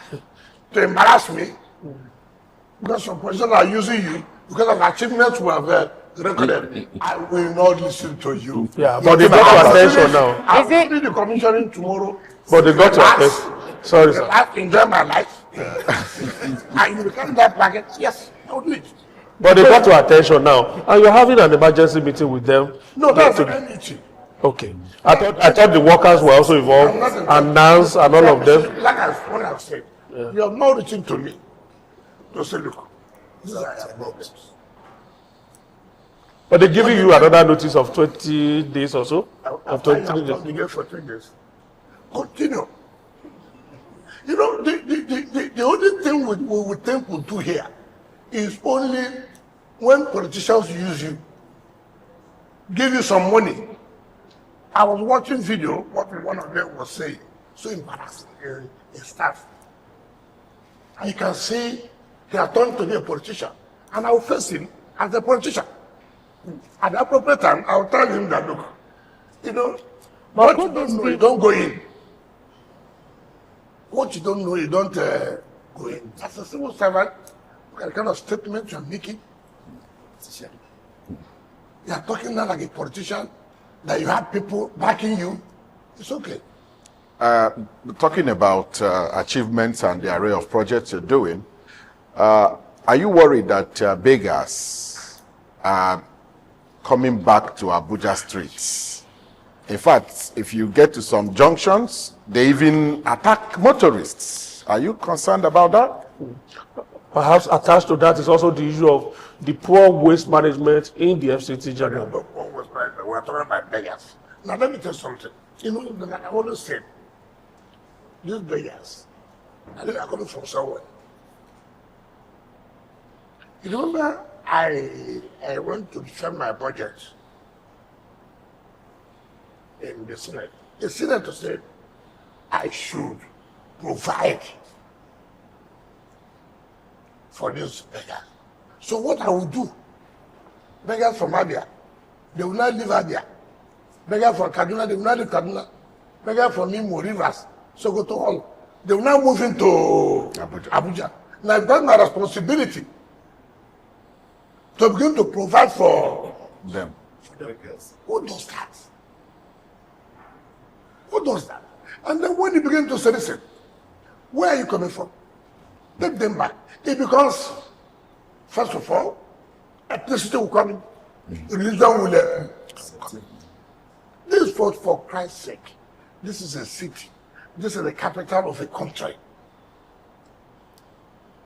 to embarrass me because some persons are using you because of achievements we have recorded. I will not listen to you. Yeah, but they got your attention now. I'll finish the commissioning tomorrow. But they got your attention. Sorry, sir. I enjoy my life. And you will carry that placard. Yes, I will do it. But they got your attention now, and you're having an emergency meeting with them. No, that's an NET. Okay. I thought the workers were also involved, and NANS and all of them. Like what I've said, you have not written to me to say, look, these are your problems. But they're giving you another notice of 20 days or so? Of After 23 days. again for 3 days. Continue. You know, the only thing we think we'll do here is only when politicians use you, give you some money. I was watching video, what one of them was saying, so embarrassing in staff. And you can see he has turned to be a politician, and I will face him as a politician. At the appropriate time, I will tell him that, look, you know, what you don't know, you don't go in. What you don't know, you don't go in. As a civil servant, the kind of statement you're making, you are talking now like a politician, that you have people backing you, it's okay. Talking about achievements and the array of projects you're doing, are you worried that beggars are coming back to Abuja streets? In fact, if you get to some junctions, they even attack motorists. Are you concerned about that? Perhaps attached to that is also the issue of the poor waste management in the FCT general. We're talking about beggars. Now let me tell you something. You know, like I always said, these beggars, I think they're coming from somewhere. You remember I went to defend my budget in the Senate. The senator said I should provide for this beggar. So what I will do, beggars from Abia, they will not leave Abia. Beggars from Kaduna, they will not leave Kaduna. Beggars from Imo, Rivers, Sokoto, all. They will now move into Abuja. Now it's not my responsibility to begin to provide for Them. Who does that? Who does that? And then when you begin to say, listen, where are you coming from? Take them back. It becomes, first of all, ethnicity will come in. Religion will This is for Christ's sake. This is a city. This is the capital of a country.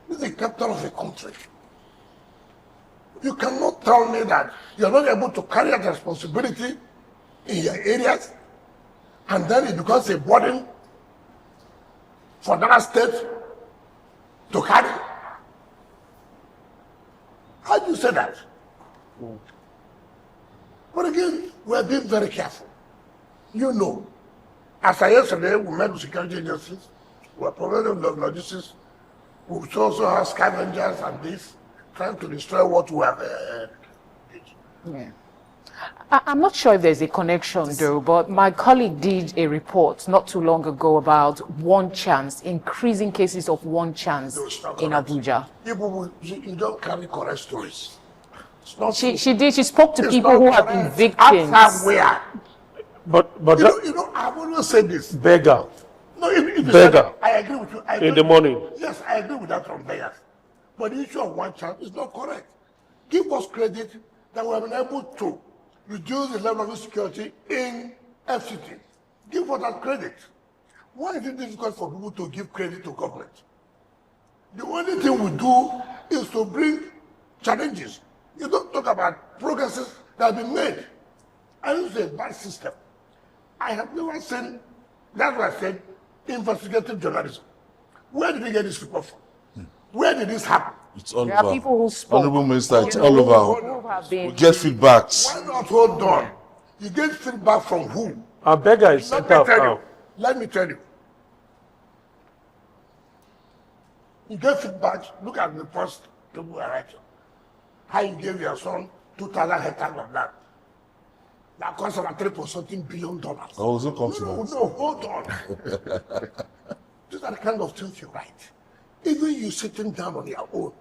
This is the capital of a country. You cannot tell me that you're not able to carry out responsibility in your areas, and then it becomes a burden for that state to carry. How do you say that? But again, we're being very careful. You know, as I yesterday, we met with security agencies, we're providing logistics, we also have scavengers and this, trying to destroy what we have. Yeah. I'm not sure if there's a connection though, but my colleague did a report not too long ago about one chance, increasing cases of one chance in Abuja. You don't carry correct stories. It's not She spoke to people who have been victims. Somewhere. But You know, I've always said this. beggar No, if you beggar I agree with you. I in the morning. Yes, I agree with that from beggars. But the issue of one chance is not correct. Give us credit that we have been able to reduce the level of insecurity in FCT. Give us that credit. Why is it difficult for people to give credit to government? The only thing we do is to bring challenges. You don't talk about progresses that have been made. And it's a bad system. I have never seen, that's why I said investigative journalism. Where did we get this report from? Where did this happen? It's all There are over. people who spoke. Honorable Minister, it's You all know, over. who have been- We get feedbacks. Why not hold on? You get feedback from who? Our beggar is Let sent me out tell now. you. Let me tell you. You get feedback. Look at the first people are writing. How you gave your son 2,000 hectares of land. That costs about $3.something billion. I wasn't come to No, that. no, hold on. These are the kind of things you write. Even you sitting down on your own.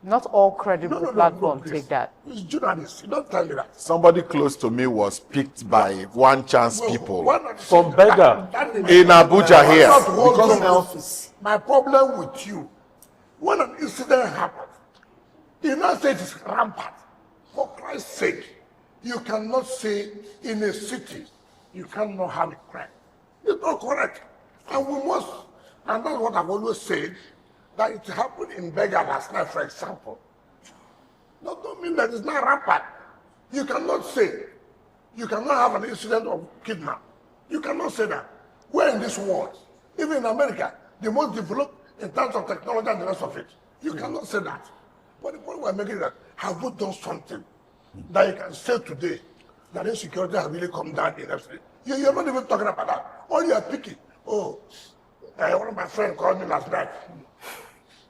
Not all credible platforms please. take that. It's journalists. You don't tell me that. Somebody close to me was picked by one chance people Why not From say beggar. in Abuja Why here. not hold Because on? in office. My problem with you, when an incident happens, you not say it's rampant. For Christ's sake, you cannot say in a city you cannot have a crime. It's not correct. And we must, and that's what I've always said, that it happened in Bega last night, for example. That don't mean that it's not rampant. You cannot say, you cannot have an incident of kidnap. You cannot say that. We're in this world, even in America, the most developed in terms of technology and the rest of it. You cannot say that. But the point we're making is that have we done something that you can say today that insecurity has really come down in FCTA? You're not even talking about that. All you are picking, one of my friends called me last night.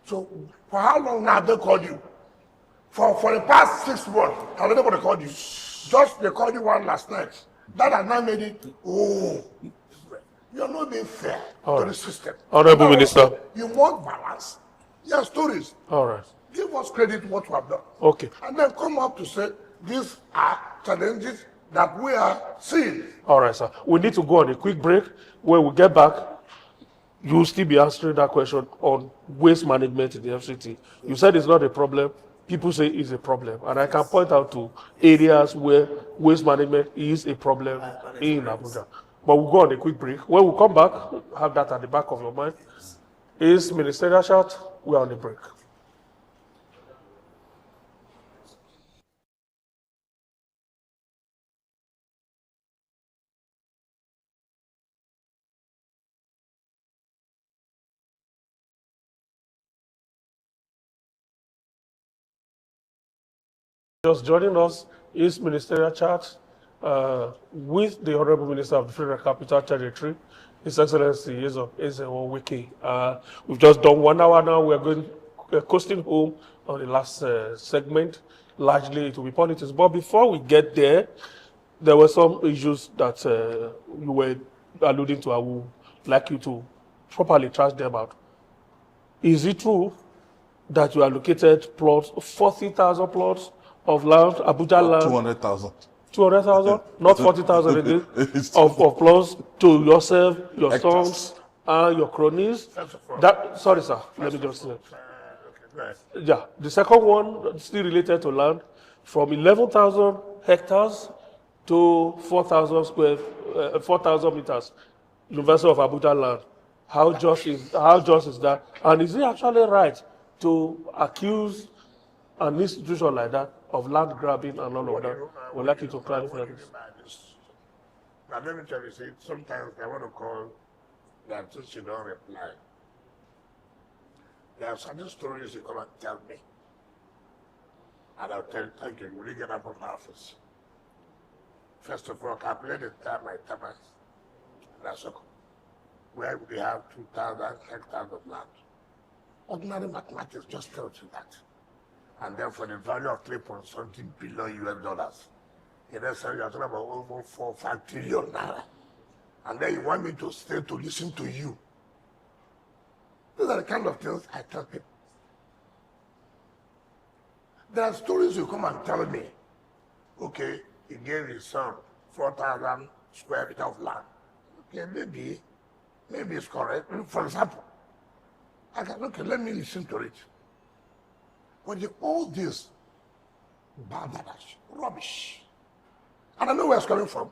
So for how long now have they called you? For the past 6 months, have anybody called you? Just they called you one last night. That has not made it, you're not being fair to the system. Honorable Minister. You want balance. Your stories. All right. Give us credit what we have done. Okay. And then come up to say, these are challenges that we are seeing. All right, sir. We need to go on a quick break. When we get back, you'll still be answering that question on waste management in the FCT. You said it's not a problem. People say it's a problem. And I can point out to areas where waste management is a problem in Abuja. But we'll go on a quick break. When we come back, have that at the back of your mind. Is ministerial shout? We're on a break. Just joining us is ministerial chat with the Honorable Minister of the Federal Capital Territory, His Excellency Wike. We've just done 1 hour now. We're going coasting home on the last segment. Largely it will be politics. But before we get there, there were some issues that you were alluding to. I would like you to properly trash them out. Is it true that you allocated plots, 40,000 plots of land, Abuja land? 200,000. 200,000, not 40,000 again, of plots to yourself, your sons, and your cronies. That, sorry, sir, let me just say. Okay, go ahead. Yeah, the second one, still related to land, from 11,000 hectares to 4,000 meters, University of Abuja land. How just is that? And is it actually right to accuse an institution like that of land grabbing and all of that? We'd like you to clarify this. Now, let me tell you, see, sometimes I want to call that since you don't reply. There are certain stories you come and tell me. And I'll tell you, thank you, will you get up from my office? First of all, calculate the time my time. That's okay. Where we have 2,000 hectares of land. Ordinary mathematics just tells you that. And then for the value of $3.something billion US, in essence, you're talking about over 4-5 trillion naira. And then you want me to stay to listen to you. These are the kind of things I tell people. There are stories you come and tell me, okay, he gave his son 4,000 square meters of land. Okay, maybe it's correct. For example, I can, okay, let me listen to it. But all this badadash, rubbish. And I know where it's coming from.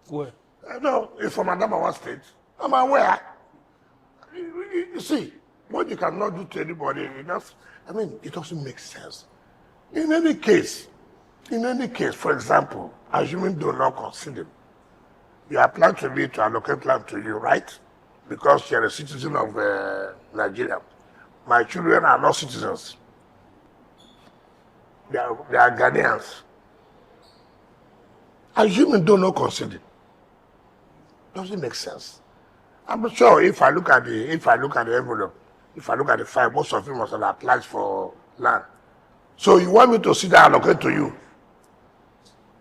Where? I know it's from Adamawa State. I'm aware. You see, what you cannot do to anybody, enough, I mean, it doesn't make sense. In any case, for example, assuming do not consider, You apply to me to allocate land to you, right? Because you're a citizen of Nigeria. My children are not citizens. They are Ghanaians. Assuming don't not consider. Doesn't make sense. I'm sure if I look at the envelope, if I look at the file, most of you must have applied for land. So you want me to sit down and allocate to you?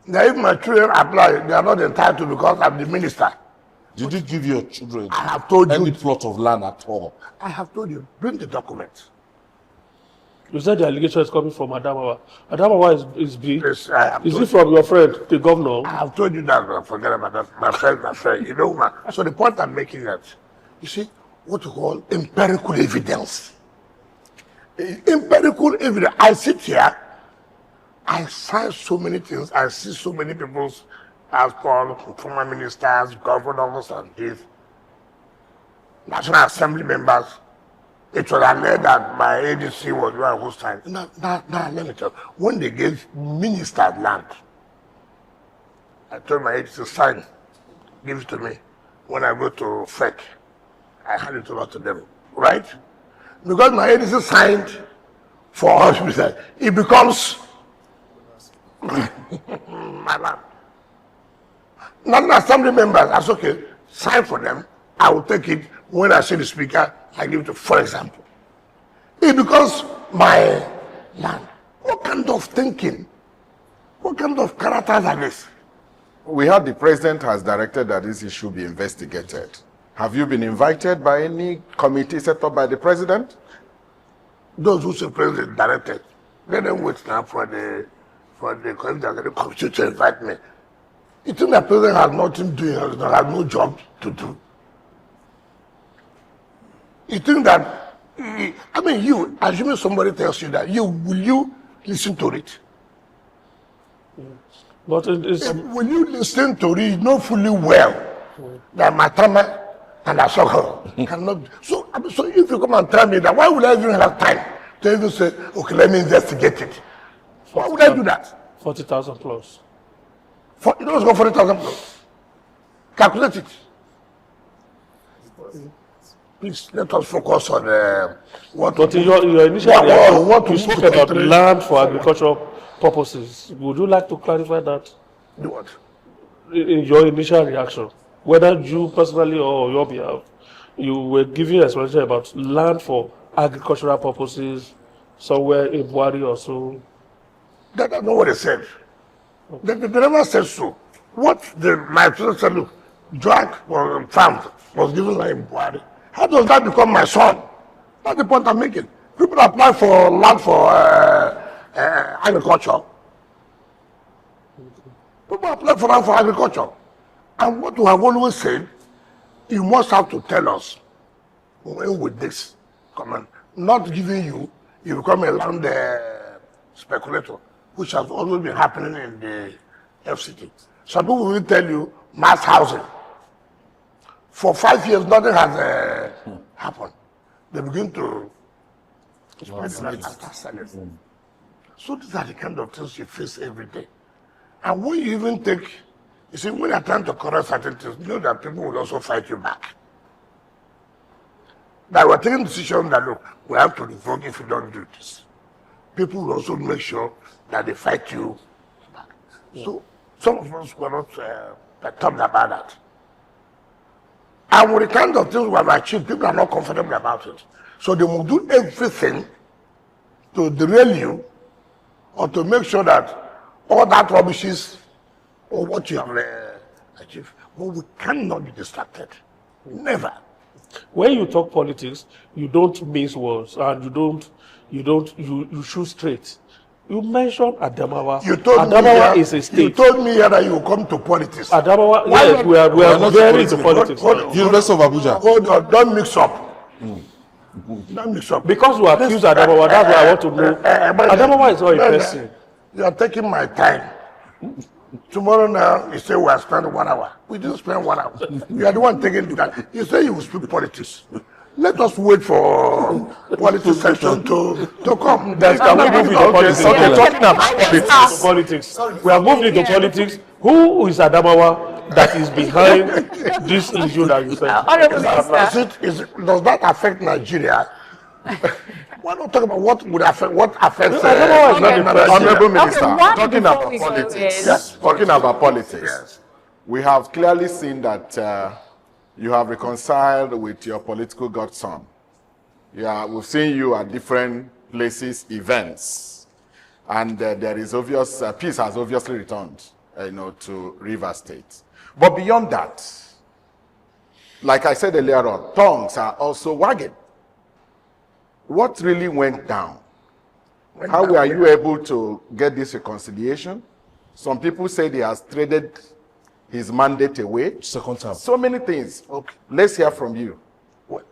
Now if my children apply, they are not entitled because I'm the minister. Did you give your children I have told any you. plot of land at all? I have told you. Bring the documents. You said the allegation is coming from Adamawa. Adamawa is big. Yes, I have Is told it from your friend, the governor? I have told you that. Forget about that. My friend. You know, man. So the point I'm making that, you see, what you call empirical evidence. Empirical evidence. I sit here, I sign so many things. I see so many people's as former ministers, governors, and this National Assembly members. It was alleged that my agency was the one who signed. Now, let me tell you, when they gave ministers land, I told my agency to sign, give it to me. When I go to FEC, I hand it over to them, right? Because my agency signed for hospital, it becomes my land. National Assembly members, that's okay, sign for them. I will take it when I see the speaker. I give it to, for example. It becomes my land. What kind of thinking? What kind of characters are this? We heard the president has directed that this issue be investigated. Have you been invited by any committee set up by the president? Those who say president directed, let them wait now for the committee to invite me. You think the president has nothing to do, has no job to do? You think that, I mean, you, assuming somebody tells you that, will you listen to it? But Will you listen to it, know fully well that Matama and Asoko cannot? So if you come and tell me that, why would I even have time to even say, okay, let me investigate it? Why would I do that? 40,000 plus. You know what's called 40,000 plus? Calculate it. Please let us focus on what. But in your initial reaction, you spoke about land for agricultural purposes. Would you like to clarify that? Do what? In your initial reaction, whether you personally or on your behalf, you were giving explanation about land for agricultural purposes somewhere in Buari or so. That's not what they said. They never said so. What my president said, look, Jack was farmed, was given land in Buari. How does that become my son? That's the point I'm making. People apply for land for agriculture. People apply for land for agriculture. And what we have always said, you must have to tell us when with this comment, not giving you become a land speculator, which has always been happening in the FCT. Some people will tell you mass housing. For 5 years, nothing has happened. They begin to spread the land and start selling. So these are the kind of things you face every day. And when you even take, you see, when you're trying to correct certain things, you know that people will also fight you back. That we're taking decisions that, look, we have to revoke if you don't do this. People will also make sure that they fight you back. So some of us were not perturbed about that. And with the kind of things we have achieved, people are not comfortable about it. So they will do everything to derail you or to make sure that all that rubbish is or what you have achieved. But we cannot be distracted. Never. When you talk politics, you don't mince words and you shoot straight. You mentioned Adamawa. Adamawa is a state. You told me that you will come to politics. Adamawa, yes, we are not very into politics. University of Abuja. Hold on, don't mix up. Don't mix up. Because we accuse Adamawa, that's why I want to know. Adamawa is not a person. You are taking my time. Tomorrow now, you say we are spending 1 hour. We didn't spend 1 hour. You are the one taking that. You say you will speak politics. Let us wait for politics section to come. That's can we move into politics? Okay, talking about politics. We have moved into politics. Who is Adamawa that is behind this issue that you said. Honorable Minister. Does that affect Nigeria? Why not talk about what would affect, what affects Honorable Minister, one talking before about we go politics. is- Yes, Talking about politics. Yes. We have clearly seen that you have reconciled with your political godson. Yeah, we've seen you at different places, events, and there is obvious peace has obviously returned, to Rivers State. But beyond that, like I said earlier on, tongues are also wagging. What really went down? How were you able to get this reconciliation? Some people say he has traded his mandate away. Second term. So many things. Okay. Let's hear from you. Well,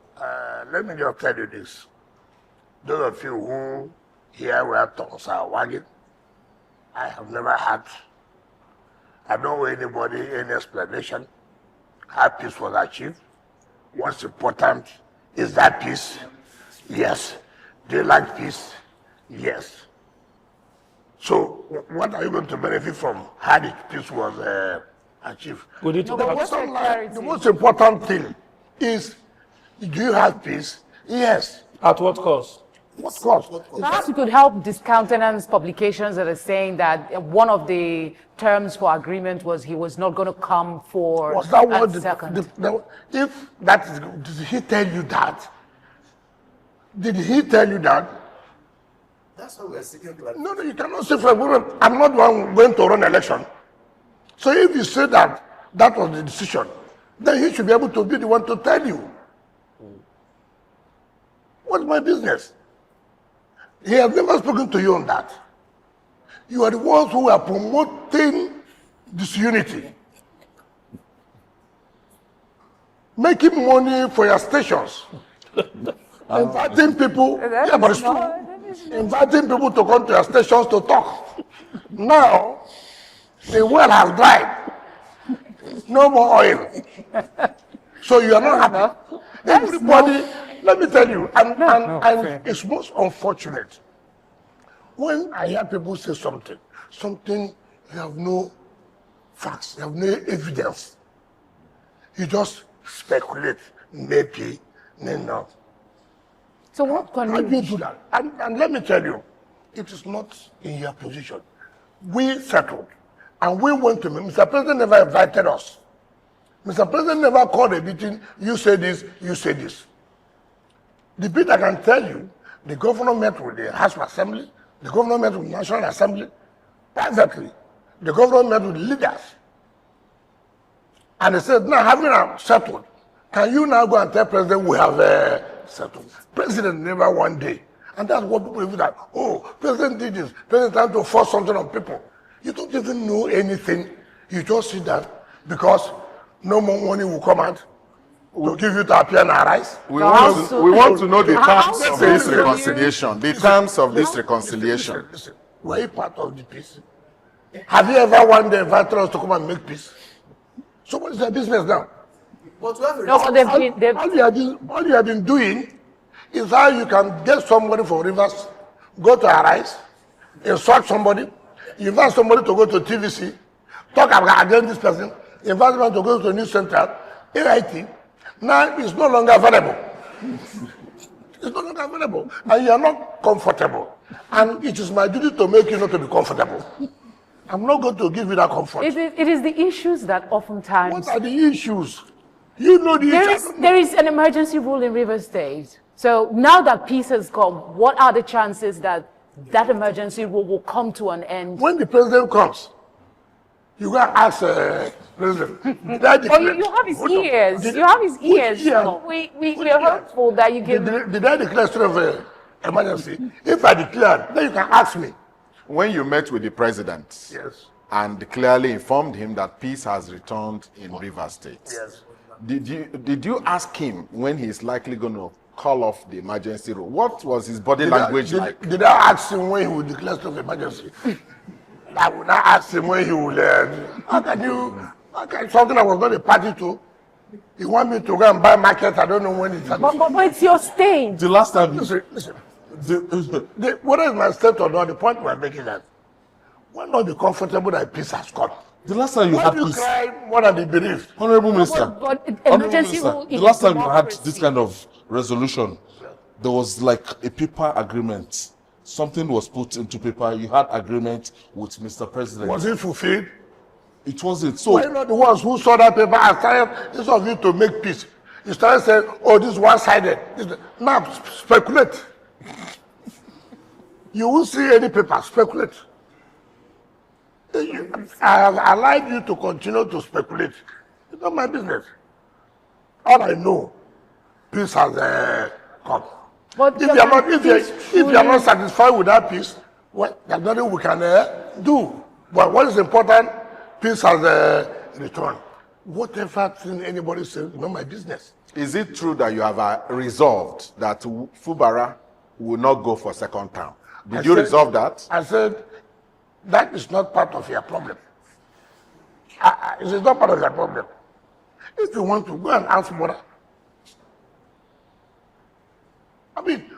let me just tell you this. Those of you who hear where tongues are wagging, I have never had, I don't owe anybody any explanation how peace was achieved. What's important is that peace. Yes. Do you like peace? Yes. So what are you going to benefit from how the peace was achieved? We need to No, but have what's the clarity? The most important thing is, do you have peace? Yes. at what cost? What cost? Perhaps you could help discountenance publications that are saying that one of the terms for agreement was he was not going to come for Was that what second. if that is, did he tell you that? Did he tell you that? That's what we're seeking clarity. No, you cannot say for a woman, I'm not the one going to run election. So if you say that that was the decision, then he should be able to be the one to tell you. What's my business? He has never spoken to you on that. You are the ones who are promoting disunity, making money for your stations, inviting people, yeah, but it's true. Inviting people to come to your stations to talk. Now, the well has dried. No more oil. So you are not happy. Everybody, let me tell you, and it's most unfortunate when I hear people say something you have no facts, you have no evidence. You just speculate, maybe, no. So what can How we do you do that? And let me tell you, it is not in your position. We settled, and we went to him. Mr. President never invited us. Mr. President never called a meeting, you say this, you say this. The bit I can tell you, the governor met with the House of Assembly, the governor met with the National Assembly, privately. The governor met with leaders. And they said, now having settled, can you now go and tell President we have settled? President never one day. And that's what people do that. Oh, President did this. President tried to force something on people. You don't even know anything. You just see that because no more money will come out. We'll give you to appear and arise. We want to know the terms of this soon? reconciliation. The terms of this reconciliation. Listen, were you part of the peace? Have you ever one day invited us to come and make peace? So what is their business now? But we have a No, but they've All you have been doing is how you can get somebody from Rivers, go to Arise, insult somebody, invite somebody to go to TVC, talk about against this person, invite them to go to a news center, AIT. Now it's no longer available. It's no longer available. And you are not comfortable. And it is my duty to make you not to be comfortable. I'm not going to give you that comfort. it is the issues that oftentimes What are the issues? You know the issues. there is an emergency rule in Rivers State. So now that peace has come, what are the chances that that emergency rule will come to an end? When the president comes, you go and ask president. Oh, you have his ears. You have his ears. ear? So we are hopeful that you give. Did I declare state of emergency? If I declared, then you can ask me. When you met with the president Yes. and clearly informed him that peace has returned in Rivers State, Yes. did you ask him when he's likely going to call off the emergency rule? What was his body language like? Did I ask him when he would declare state of emergency? I would not ask him when he would. How can something I was not a party to? You want me to go and buy market? I don't know when it's. But it's your state. The last time, Listen. Whether it's my state or not, the point we're making that we're not be comfortable that peace has come. The last time you Why had do you peace, cry more than the bereaved? Honorable Minister, but Honorable emergency Minister, rule the in last time you had democracy. this kind of resolution, there was like a paper agreement. Something was put into paper. You had agreement with Mr. President. Was it fulfilled? It wasn't. Why So not the ones who saw that paper and started, instead of you to make peace, you started saying, oh, this is one-sided. Now, speculate. You won't see any paper, speculate. I have allowed you to continue to speculate. It's not my business. All I know, peace has come. But If you are not satisfied with that peace, well, there's nothing we can do. But what is important, peace has returned. Whatever thing anybody says, not my business. Is it true that you have resolved that Fubara will not go for second term? Did you resolve that? I said, that is not part of your problem. It is not part of your problem. If you want to, go and ask Mora. I mean,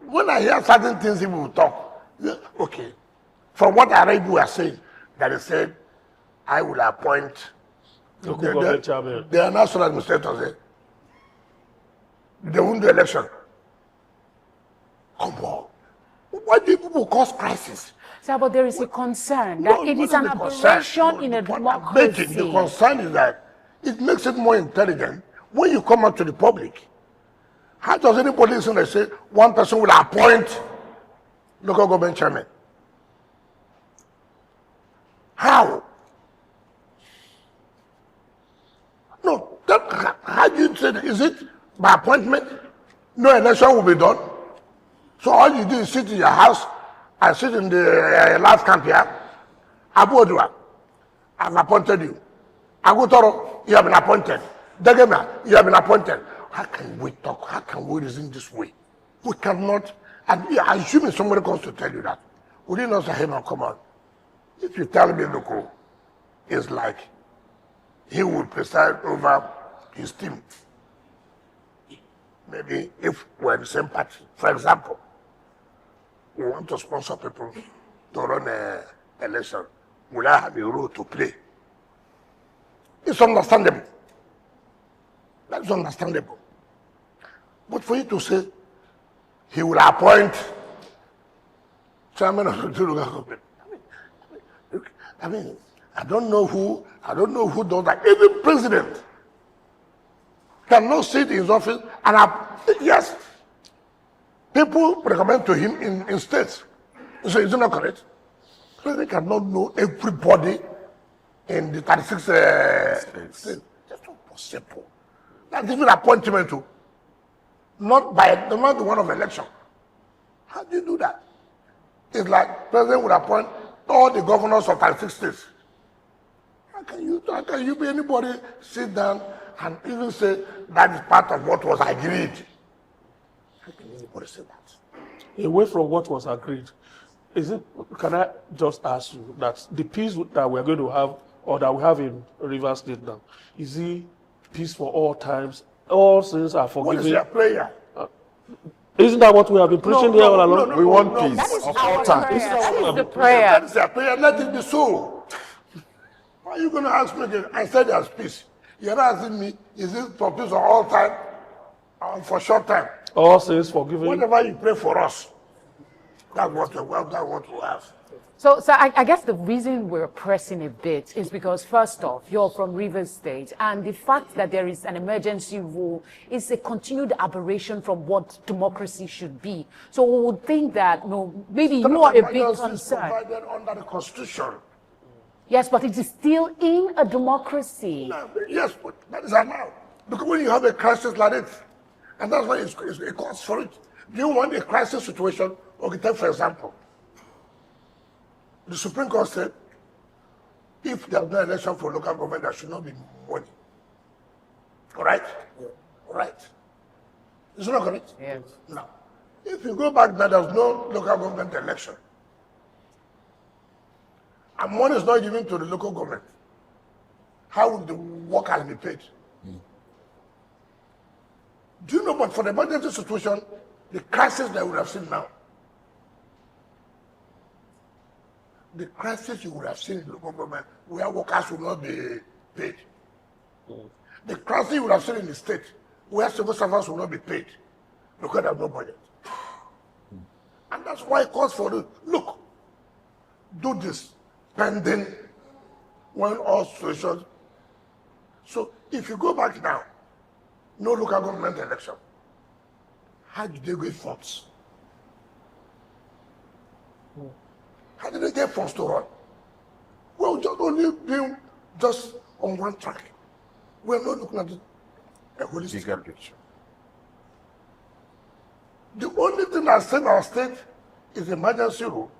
when I hear certain things people will talk, okay. From what I read, you are saying, that they said, I will appoint the national administrators. They won't do election. Come on. Why do people cause crisis? Sir, but there is a concern that it is an aberration in a democracy. The concern is that it makes it more intelligent when you come out to the public. How does anybody listen and say one person will appoint local government chairman? How? No, how do you say that? Is it by appointment? No election will be done. So all you do is sit in your house and sit in the last camp here. Akpoti-Uduaghan, I've appointed you. Agutoro, you have been appointed. Degema, you have been appointed. How can we talk? How can we reason this way? We cannot, and assuming somebody comes to tell you that, would you not say, hey man, come on. If you tell me, look, it's like he would preside over his team. Maybe if we're the same party, for example, we want to sponsor people to run an election, will I have a role to play? It's understandable. That's understandable. But for you to say, he will appoint chairman of the local government. I mean, I don't know who does that. Even president cannot sit in his office and yes, people recommend to him in states. So is it not correct? President cannot know everybody in the 36 states. That's not possible. That's even appointment too. Not the one of election. How do you do that? It's like president would appoint all the governors of 36 states. How can you be anybody sit down and even say that is part of what was agreed? How can anybody say that? Away from what was agreed, can I just ask you that the peace that we're going to have, or that we have in Rivers State now, is it peace for all times? All sins are forgiven. What is your prayer? Isn't that what we have been preaching here all along? We want peace. That is of our all time. prayer. That is the That prayer. is your prayer. Let it be so. Why are you going to ask me again? I said there's peace. You're asking me, is it for peace for all time or for short time? All sins forgiven. Whatever you pray for us, that's what we have. So I guess the reason we're pressing a bit is because, first off, you're from Rivers State, and the fact that there is an emergency rule is a continued aberration from what democracy should be. So we would think that, maybe you are a bit concerned. Provided under the Constitution. Yes, but it is still in a democracy. Yes, but that is allowed. Because when you have a crisis like this, and that's why it calls for it. Do you want a crisis situation? Okay, take for example, the Supreme Court said, if there's no election for local government, there should not be money. All right? Yeah. All right. Is it not correct? Yes. Now, if you go back now, there's no local government election, and money is not given to the local government, how would the workers be paid? Do you know, but for the emergency situation, the crisis that we have seen now, the crisis you would have seen in local government where workers will not be paid. The crisis you would have seen in the state where civil servants will not be paid because there's no budget. And that's why it calls for the look, do this pending when all situations. So if you go back now, no local government election, how did they get funds? How did they get funds to run? Well, just only being just on one track. We're not looking at a holistic picture. The only thing that saved our state is the emergency rule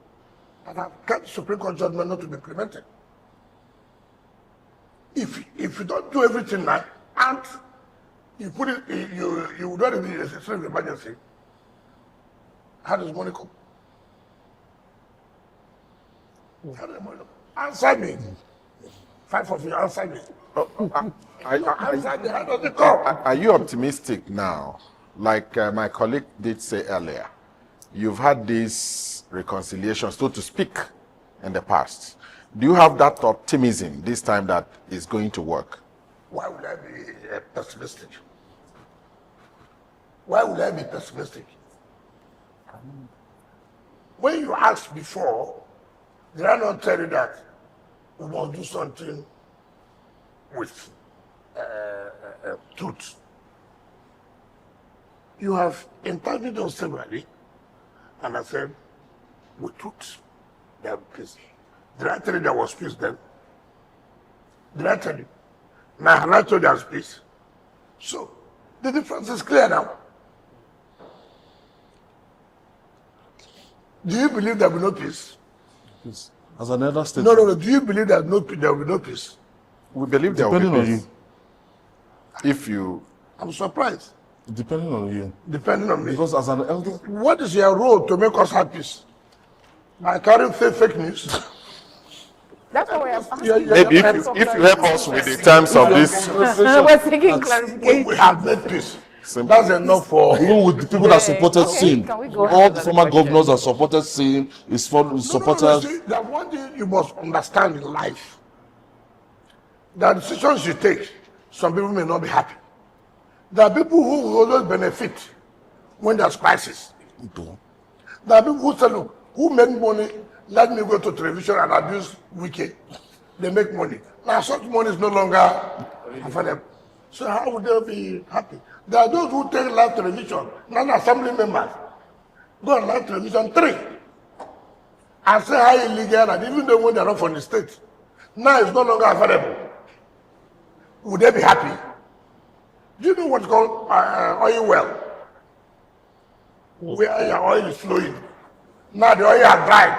that have kept Supreme Court judgment not to be implemented. If you don't do everything now, and you put it, you don't even a state of emergency, how does money come? How does money come? Answer me. 5 of you, answer me. How does it come? Are you optimistic now? Like my colleague did say earlier, you've had this reconciliation, so to speak, in the past. Do you have that optimism this time that is going to work? Why would I be pessimistic? Why would I be pessimistic? When you asked before, did I not tell you that we must do something with truth? You have interviewed us severally, and I said, with truth, there will be peace. Did I tell you there was peace then? Did I tell you? Now, have I told you there's peace? So, the difference is clear now. Do you believe there will be no peace? Yes. As another state. No. Do you believe there will be no peace? We believe there will be Depending on peace. you. If you... I'm surprised. Depending on you. Depending on me. Because as an elder... What is your role to make us have peace? By carrying fake news? That's what we're asking. Maybe if you help us with the terms of this... We're seeking clarification. We have made peace. Simple. That's enough for... Even with the people that supported Okay, sin, can we go all ahead the with former the question? governors that supported sin is supported. See, there's one thing you must understand in life. There are decisions you take, some people may not be happy. There are people who will always benefit when there's crisis. There are people who say, look, who make money, let me go to television and abuse Wike. They make money. Now such money is no longer available. So how would they be happy? There are those who take live television, non-assembly members, go on live television 3 and say how illegal, and even though when they're not from the state, now it's no longer available. Would they be happy? Do you know what's called oil well? Where your oil is flowing. Now the oil has dried.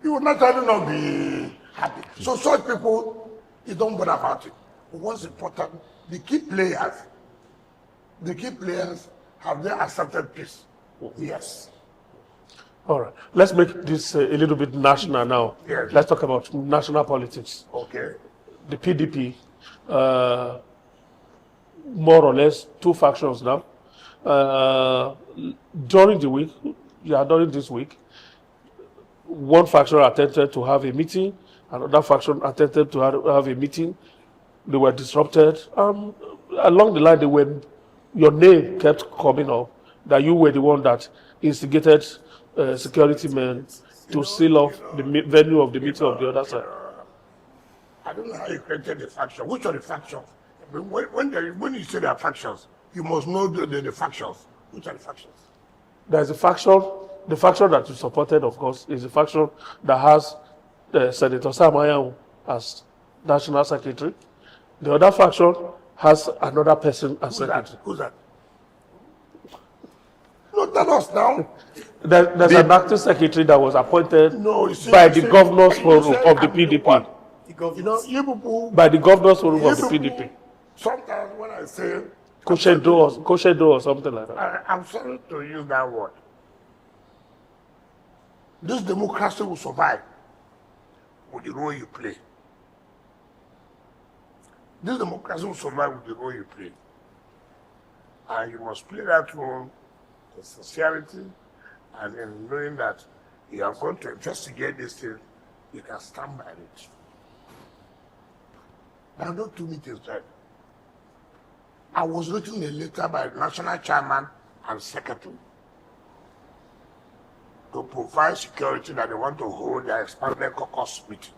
You would naturally not be happy. So such people, you don't bother about it. But what's important, the key players have they accepted peace? Yes. All right. Let's make this a little bit national now. Yes. Let's talk about national politics. Okay. The PDP, more or less 2 factions now. During this week, one faction attempted to have a meeting, another faction attempted to have a meeting. They were disrupted. Along the line, your name kept coming up, that you were the one that instigated security men to seal off the venue of the meeting of the other side. I don't know how you created the faction. Which are the factions? When you say there are factions, you must know the factions. Which are the factions? There's a faction, the faction that you supported, of course, is a faction that has Senator Amaechi as National Secretary. The other faction has another person as secretary. Who's that? No, tell us now. There's an acting secretary that was appointed by the you Governors Forum said of the I'm the PDP. one. You know, you people, By the Governors Forum of the you people, PDP. sometimes when I say, Koshedo or something like that. I'm sorry to use that word. This democracy will survive with the role you play. This democracy will survive with the role you play. And you must play that role in sincerity and in knowing that you are going to investigate this thing, you can stand by it. There are no 2 meetings there. I was written a letter by the national chairman and secretary to provide security that they want to hold their expanded caucus meeting.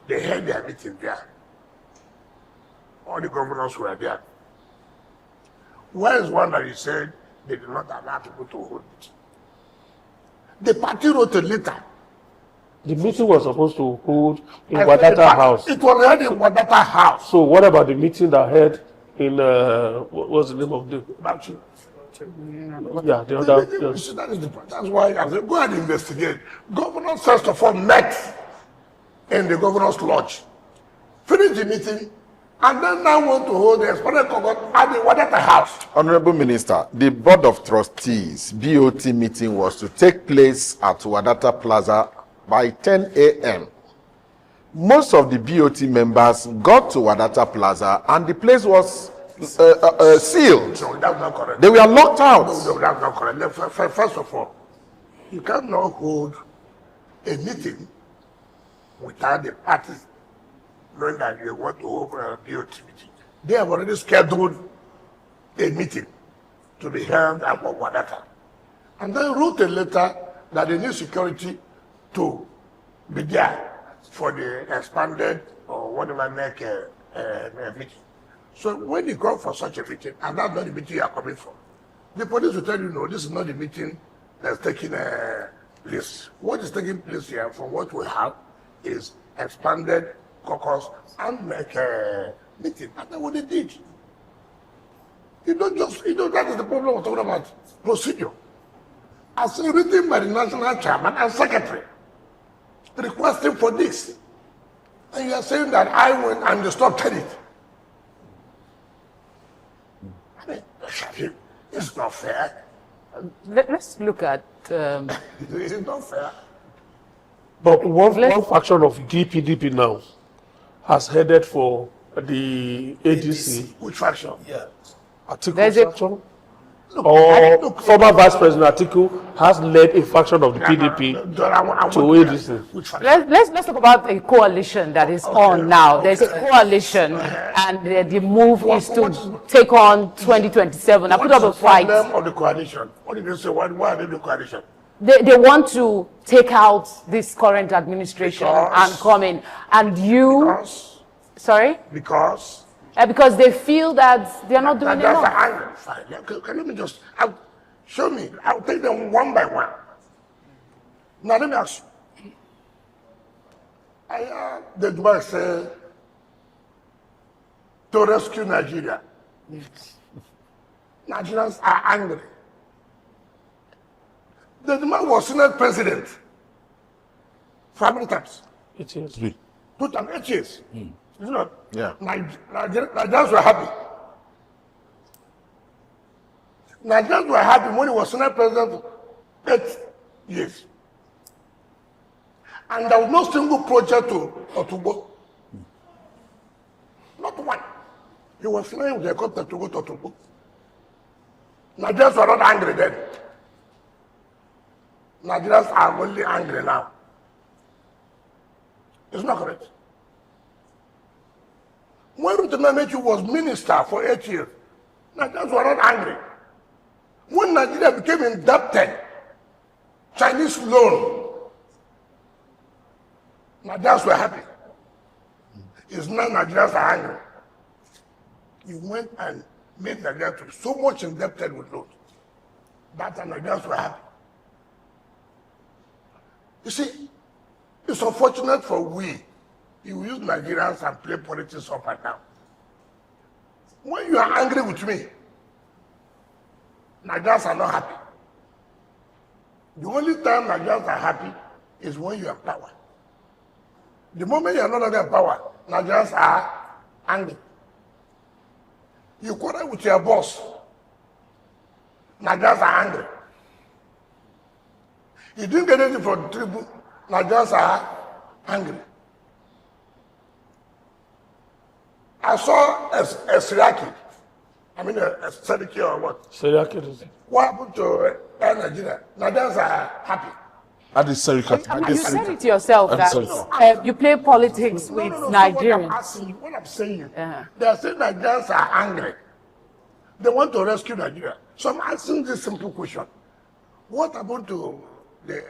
They held their meeting there. All the governors were there. Where is one that he said they did not allow people to hold it? The party wrote a letter. The meeting was supposed to hold in Wadata House. It was held in Wadata House. So what about the meeting that held in, what was the name of the? Yeah, the other. Yes. That's why I said, go and investigate. Governors, first of all, met in the governor's lodge, finished the meeting, and then now want to hold the expanded caucus at the Wadata House. Honorable Minister, the Board of Trustees BOT meeting was to take place at Wadata Plaza by 10 a.m. Most of the BOT members got to Wadata Plaza and the place was sealed. No, that's not correct. They were locked out. No, that's not correct. First of all, you cannot hold a meeting without the parties knowing that you want to hold a BOT meeting. They have already scheduled a meeting to be held at Wadata. And then wrote a letter that they need security to be there for the expanded or whatever meeting. So when you go for such a meeting, and that's not the meeting you are coming for, the police will tell you, no, this is not the meeting that's taking place. What is taking place here, from what we have, is expanded caucus and make a meeting. And that's what they did. You don't just, that is the problem we're talking about, procedure. As written by the national chairman and secretary, requesting for this. And you are saying that I went and disrupted it. I mean, it's not fair. Let's look at... It's not fair. But one faction of DPDP now has headed for the ADC. Which faction? Yeah. Atiku There's a- faction? Or former Vice President Atiku has led a faction of the PDP to ADC. Which faction? Let's talk about a coalition that is on now. There's a coalition, and the move is to take on 2027. I put up a fight. What is the problem of the coalition? What did you say? Why are they the coalition? They want to take out this current administration and come in. And you... Because? Sorry? Because? Because they feel that they're not doing enough. That's fine. Let me just show me. I'll take them one by one. Now let me ask you. I heard the Dubai say to rescue Nigeria. Nigerians are angry. The man was Senate president for how many times? 8 years. 2 times, 8 years. You know, Yeah. Nigerians were happy. Nigerians were happy when he was Senate president for 8 years. And there was no single project to go. Not one. He was flying with a helicopter to go to Otubo. Nigerians were not angry then. Nigerians are only angry now. It's not correct. When Amaechi was minister for 8 years, Nigerians were not angry. When Nigeria became indebted, Chinese loan, Nigerians were happy. It's now Nigerians are angry. You went and made Nigeria to be so much indebted with loans. That time Nigerians were happy. You see, it's unfortunate for we. You use Nigerians and play politics up and down. When you are angry with me, Nigerians are not happy. The only time Nigerians are happy is when you are in power. The moment you are no longer in power, Nigerians are angry. You quarrel with your boss, Nigerians are angry. You didn't get anything from the tribune, Nigerians are angry. I saw a Siraki, I mean a Sadiki or what? Seriaki. What happened to air Nigeria, Nigerians are happy. At the Serika. You said it yourself that you play politics with Nigerians. What I'm saying, they are saying Nigerians are angry. They want to rescue Nigeria. So I'm asking this simple question. What happened to the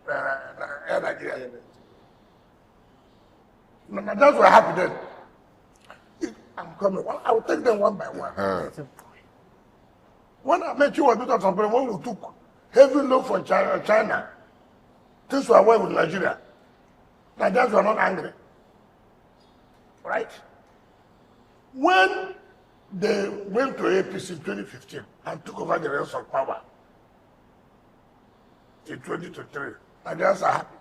air Nigeria? Nigerians were happy then. I'm coming. I will take them one by one. When Amaechi was built on some point, when we took heavy loan from China, things were well with Nigeria. Nigerians were not angry. Right? When they went to APC in 2015 and took over the reins of power in 2023, Nigerians are happy.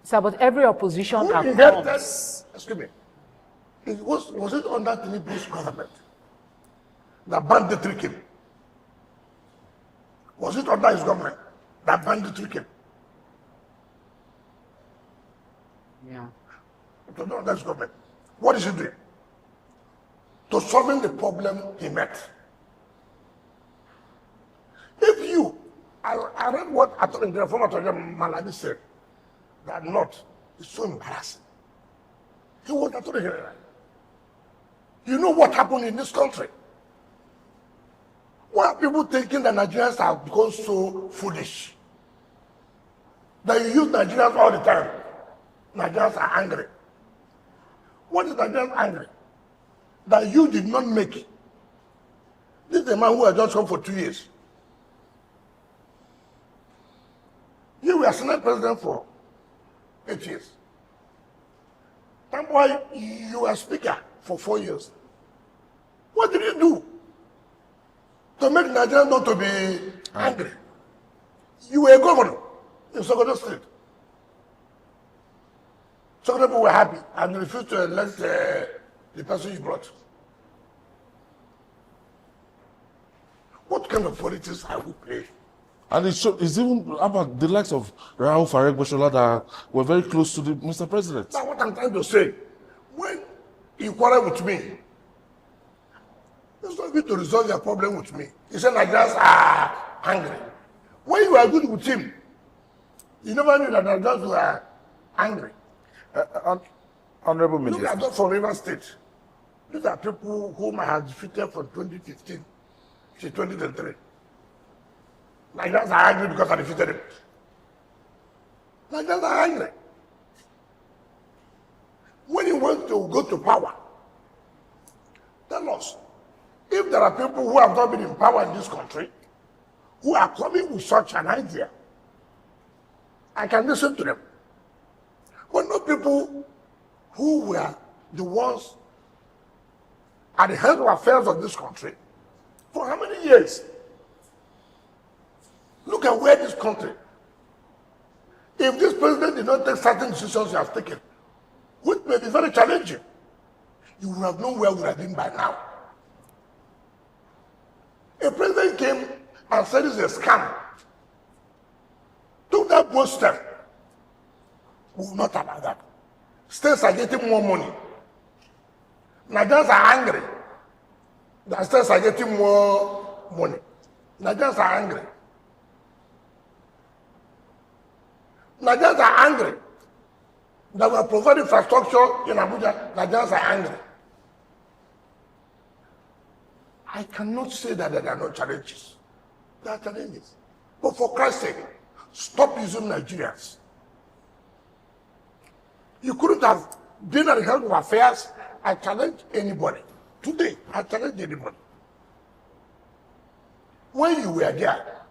So, but every opposition Who that inherited, comes. excuse me, was it under Tinubu's government that banditry came? Was it under his government that banditry came? Yeah. It was not under his government. What is he doing? To solving the problem he met. If you, I read what the former Attorney General Malami said, that not is so embarrassing. He was Attorney General. You know what happened in this country? Why are people thinking that Nigerians have become so foolish? That you use Nigerians all the time. Nigerians are angry. What is Nigerians angry? That you did not make it. This is a man who has just come for 2 years. You were Senate President for 8 years. That boy, you were Speaker for 4 years. What did you do to make Nigerians not to be angry? You were a governor in Sokoto State. Sokoto people were happy and refused to elect the person you brought. What kind of politics are we playing? And it's even about the likes of Rahul Farek Bashola that were very close to the Mr. President. That's what I'm trying to say. When you quarrel with me, it's not going to resolve your problem with me. He said Nigerians are angry. When you are good with him, you never knew that Nigerians were angry. Honorable Look Minister. at those from River State. These are people whom I had defeated from 2015 to 2023. Nigerians are angry because I defeated him. Nigerians are angry. When you want to go to power, tell us, if there are people who have not been in power in this country, who are coming with such an idea, I can listen to them. But not people who were the ones at the head of affairs of this country for how many years? Look at where this country, if this president did not take certain decisions he has taken, which may be very challenging, you would have known where we would have been by now. A president came and said it's a scam. Took that bold step. We will not allow that. States are getting more money. Nigerians are angry. The states are getting more money. Nigerians are angry. Nigerians are angry that we are providing infrastructure in Abuja. Nigerians are angry. I cannot say that there are no challenges. There are challenges. But for Christ's sake, stop using Nigerians. You couldn't have been at the head of affairs. I challenge anybody. Today, I challenge anybody. When you were there,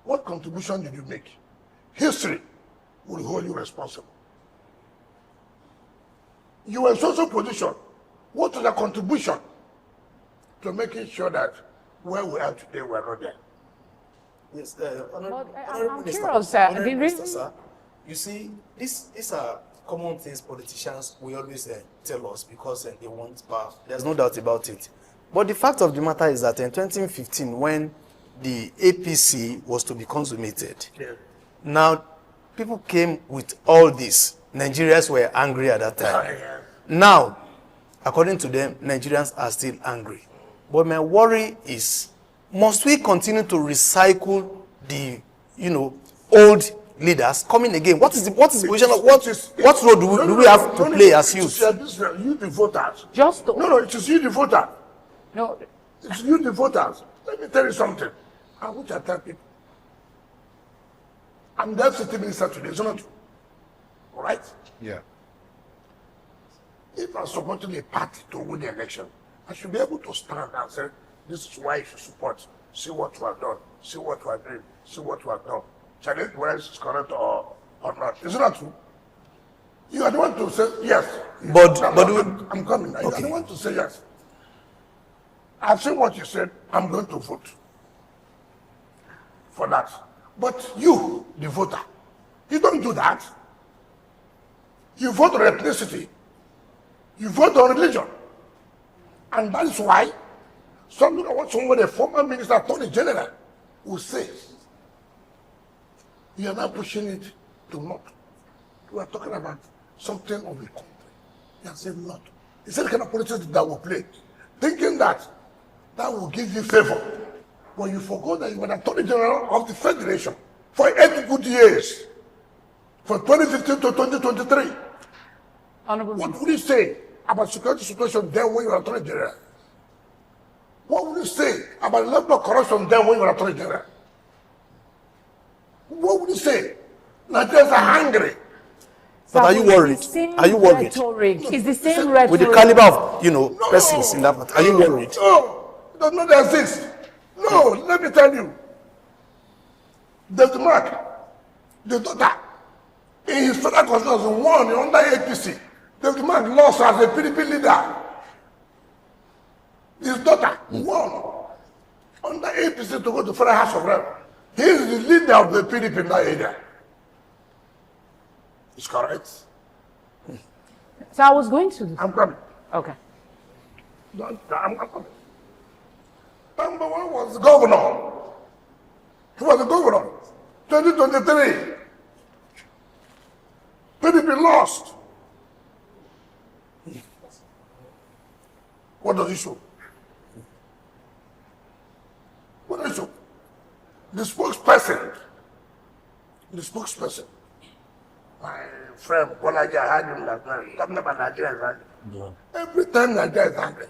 what contribution did you make? History will hold you responsible. You were in social position. What was the contribution to making sure that where we are today, we are not there? Yes, I'm curious, sir. You see, these are common things politicians will always tell us because they want power. There's no doubt about it. But the fact of the matter is that in 2015, when the APC was to be consummated, now people came with all this. Nigerians were angry at that time. Now, according to them, Nigerians are still angry. But my worry is must we continue to recycle the, old leaders coming again? What is the position of what role do we have to play as youth? You the voters. Just No, it is you the voters. no. It's you the voters. Let me tell you something. I want to tell people. I'm the FCTA minister today, it's not true. All right? Yeah. If I'm supporting a party to win the election, I should be able to stand and say, this is why you should support. See what you have done. See what you are doing. See what you have done. Challenge whether this is correct or not. Is it not true? You are the one to say yes. I'm coming. Okay. You are the one to say yes. I've seen what you said. I'm going to vote for that. But you, the voter, you don't do that. You vote on ethnicity. You vote on religion. And that is why somebody, a former minister, attorney general, will say, you are not pushing it to not. We are talking about something of a country. You have said not. It's the kind of politics that will play, thinking that will give you favor. But you forgot that you were the attorney general of the federation for 8 good years, from 2015 to 2023. Honorable What would you say about security situation then when you were attorney general? What would you say about the level of corruption then when you were attorney general? What would you say? Nigerians are angry. But are you worried? Are you worried? Rhetoric. It's the same rhetoric. With the caliber of, persons in that matter, are you worried? No, it does not exist. No, let me tell you. David Mark, the daughter, in his federal constitution, won under APC. David Mark lost as a PDP leader. His daughter won under APC to go to Federal House of Rep. He is the leader of the PDP in that area. It's correct. So I was going to. I'm coming. Okay. I'm coming. Number one was the governor. He was the governor. 2023. PDP lost. What does it show? What does it show? The spokesperson, my friend, Bolaji, I had him last night, talking about Nigeria. Every time Nigeria is angry,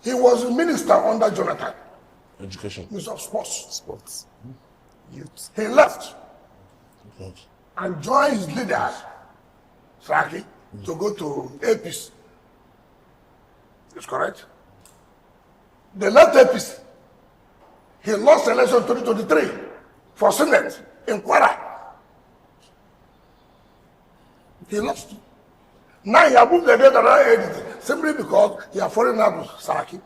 he was a minister under Jonathan. Education. Minister of Sports. Sports. Youth. He left and joined his leaders, Saki, to go to APC. Is correct? They left APC. He lost election 2023 for Senate in Kwara. He lost. Now he has moved again to another agency simply because he has fallen out with Saraki.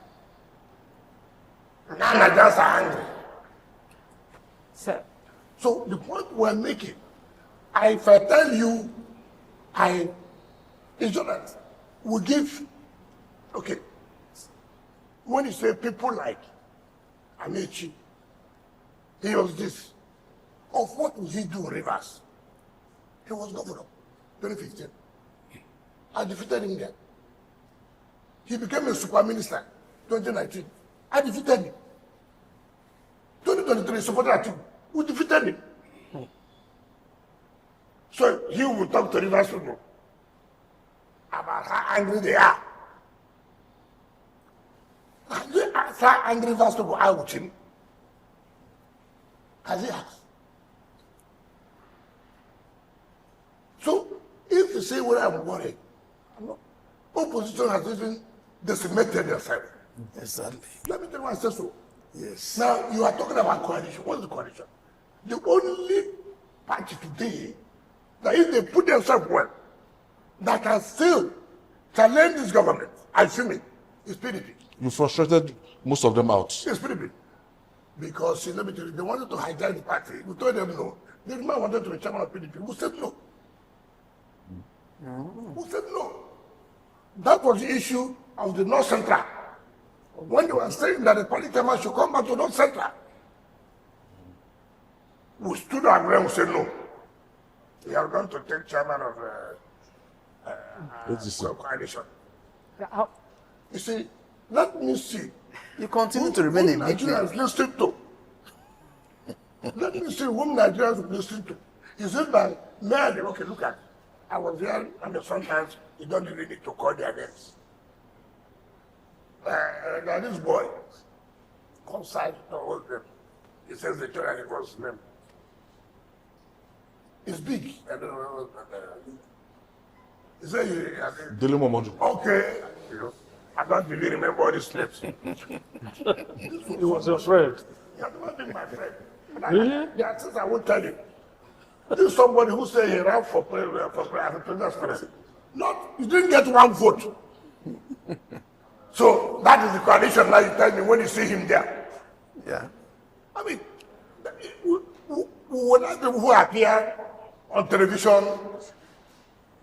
Now Nigerians are angry. So the point we're making, if I tell you, insurance will give, okay, when you say people like Amaechi, he was this. Of what will he do in Rivers? He was governor, 2015. I defeated him then. He became a super minister, 2019. I defeated him. 2023, supported Atiku. We defeated him. So he will talk to Rivers people about how angry they are. Has he asked how angry Rivers people are with him? Has he asked? So if you say what I'm worried, opposition has even decimated themselves. Exactly. Let me tell you why I said so. Yes. Now, you are talking about coalition. What is the coalition? The only party today that if they put themselves well, that can still challenge this government, I assume it, is PDP. You frustrated most of them out. It's PDP. Because, let me tell you, they wanted to hijack the party. We told them no. The man wanted to be chairman of PDP. We said no. We said no. That was the issue of the North Central. When they were saying that the politician should come back to North Central, we stood our ground and said no. We are going to take chairman of the coalition. You see, let me see. You continue to remain whom a victim. Nigerians listen to. Let me see whom Nigerians listen to. Is it by men? Okay, look at it. I was there, and sometimes you don't really need to call their names. Now this boy comes out to hold them. He says the children he calls name. It's big. I don't know. He said, Dele Momodu. okay. You know, I don't really remember all these names. He was your friend. He has not been my friend. Really? There are things I won't tell you. This is somebody who said he ran for president. Not, he didn't get one vote. So that is the condition now you tell me when you see him there. Yeah. I mean, when I people who appear on television,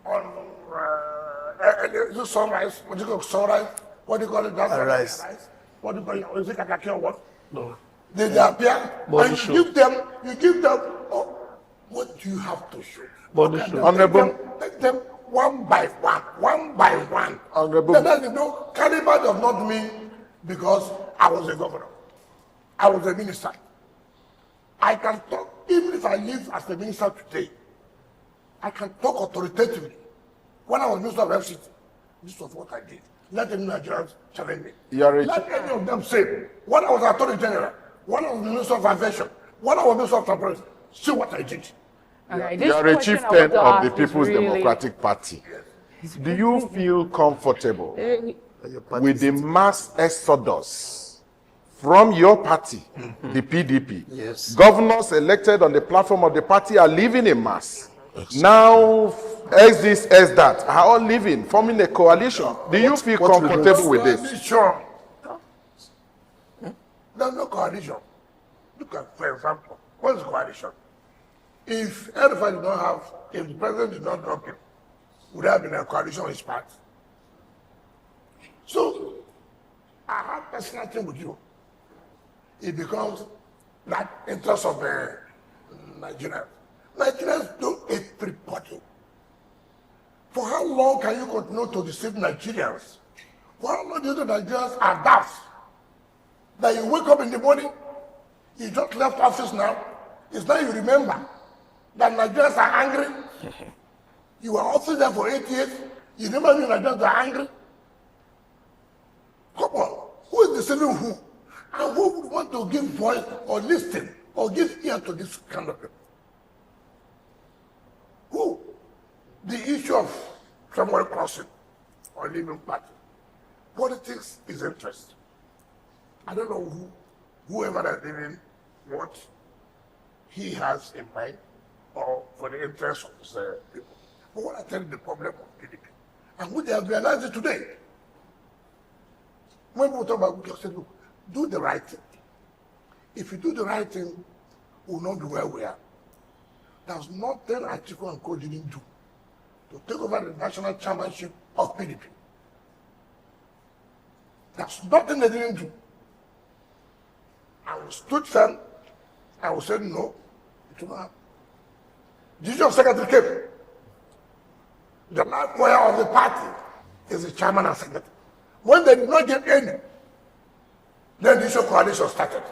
on sunrise, what do you call sunrise? What do you call it? Sunrise. What do you call it? Is it Kakaki or what? No. They appear Body and show. you give them, oh, what do you have to show? Body Okay, show. Honorable- take them one by one. Honorable- Then you know, caliber does not mean because I was a governor, I was a minister. I can talk, even if I live as a minister today, I can talk authoritatively. When I was minister of FCTA, this was what I did. Let any Nigerians challenge me. You are a Let any of them say, when I was attorney general, when I was minister of aviation, when I was minister of transport, see what I did. Okay, You this are a question I chieftain want to of the ask is People's really- Democratic Party. Do you feel comfortable Your party with the mass exodus from your party, the PDP? Yes. Governors elected on the platform of the party are living in mass. Now, as this, as that, are all living, forming a coalition. Do you feel comfortable with this? Coalition. There's no coalition. Look at, for example, what's coalition? If everybody did not have, if the president did not drop him, would there have been a coalition with his party? So, I have personal thing with you. It becomes that interest of Nigerians. Nigerians don't everybody. For how long can you continue to deceive Nigerians? For how long do you think Nigerians are daft? That you wake up in the morning, you just left office now, it's now you remember that Nigerians are angry. You were office there for 8 years, you never knew Nigerians are angry. Come on, who is deceiving who? And who would want to give voice or listen or give ear to this kind of people? Who? The issue of somewhere crossing or leaving party. Politics is interest. I don't know whoever is living what he has in mind or for the interest of his people. But what I tell you the problem of PDP, and we have realized it today. When we talk about good, say, look, do the right thing. If you do the right thing, we'll not be where we are. There's nothing Atiku and Co didn't do to take over the national chairmanship of PDP. There's nothing they didn't do. I will stood firm. I will say no, it will not happen. The issue of secretary came. The life wire of the party is the chairman and secretary. When they did not get any, then the issue of coalition started.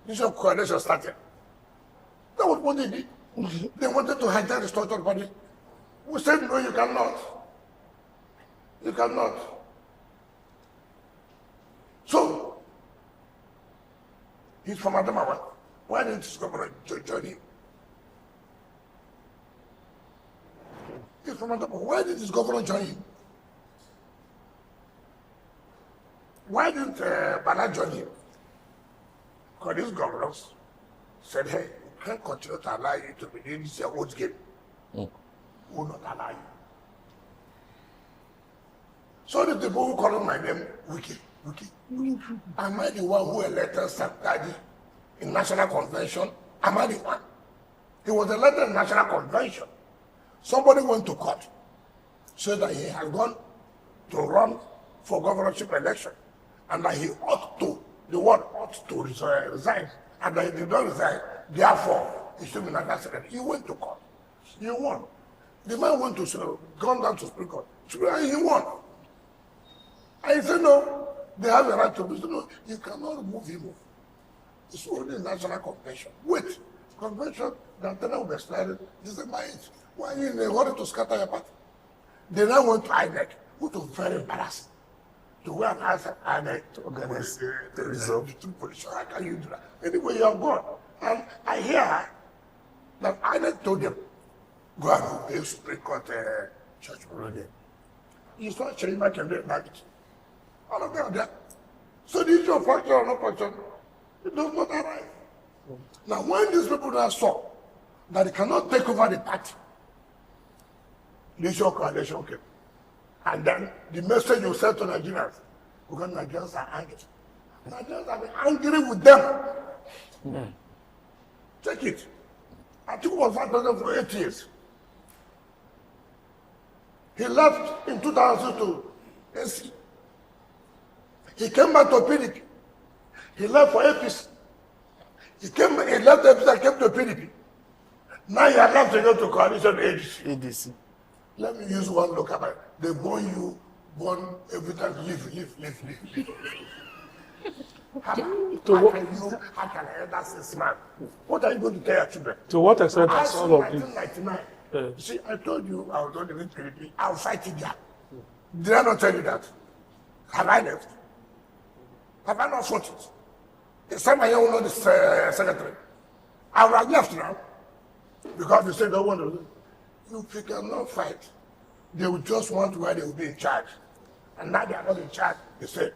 The issue of coalition started. That was what they did. They wanted to hijack the structural body. We said, no, you cannot. You cannot. So, he's from Adamawa. Why didn't his governor join him? He's from Adamawa. Why didn't his governor join him? Why didn't Bala join him? Because these governors said, hey, we can't continue to allow you to be doing this old game. We will not allow you. So the people who call my name, Wiki. Am I the one who elected Sakadi in National Convention? Am I the one? He was elected in National Convention. Somebody went to court, said that he had gone to run for governorship election, and that he ought to, the one ought to resign, and that he did not resign, therefore, he should be National Secretary. He went to court. He won. The man went to, gone down to Supreme Court. He won. And he said, no, They have the right to do so. No, you cannot remove him. It's only national convention. Wait, convention that will be started December 8th. Why are you in a hurry to scatter your party? They now went to INEC, which was very embarrassing. To go and ask INEC to organize the result. The two positions. How can you do that? Anyway, you are gone. And I hear that INEC told them, go and obey Supreme Court judgment. You saw Chirima can do it. All of them are there. So the issue of function or not function, it does not arrive. Now, when these people now saw that they cannot take over the party, the issue of coalition came. And then the message you sent to Nigerians, because Nigerians are angry. Nigerians have been angry with them. Take it. Atiku was vice president for 8 years. He left in 2002 to AC. He came back to PDP. He left for APC. He left APC and came to PDP. Now he has left to go to coalition ADC. Let me use one local man. They born you, born every time, live. How can I ever say smart? What are you going to tell your children? To what extent has all of this? 1999. See, I told you I was going to leave PDP. I'll fight it there. Did I not tell you that? Have I left? Have I not fought it? The same I don't know the secretary. I would have left now. Because they say don't want to. If you cannot fight, they will just want where they will be in charge. And now they are not in charge. They say,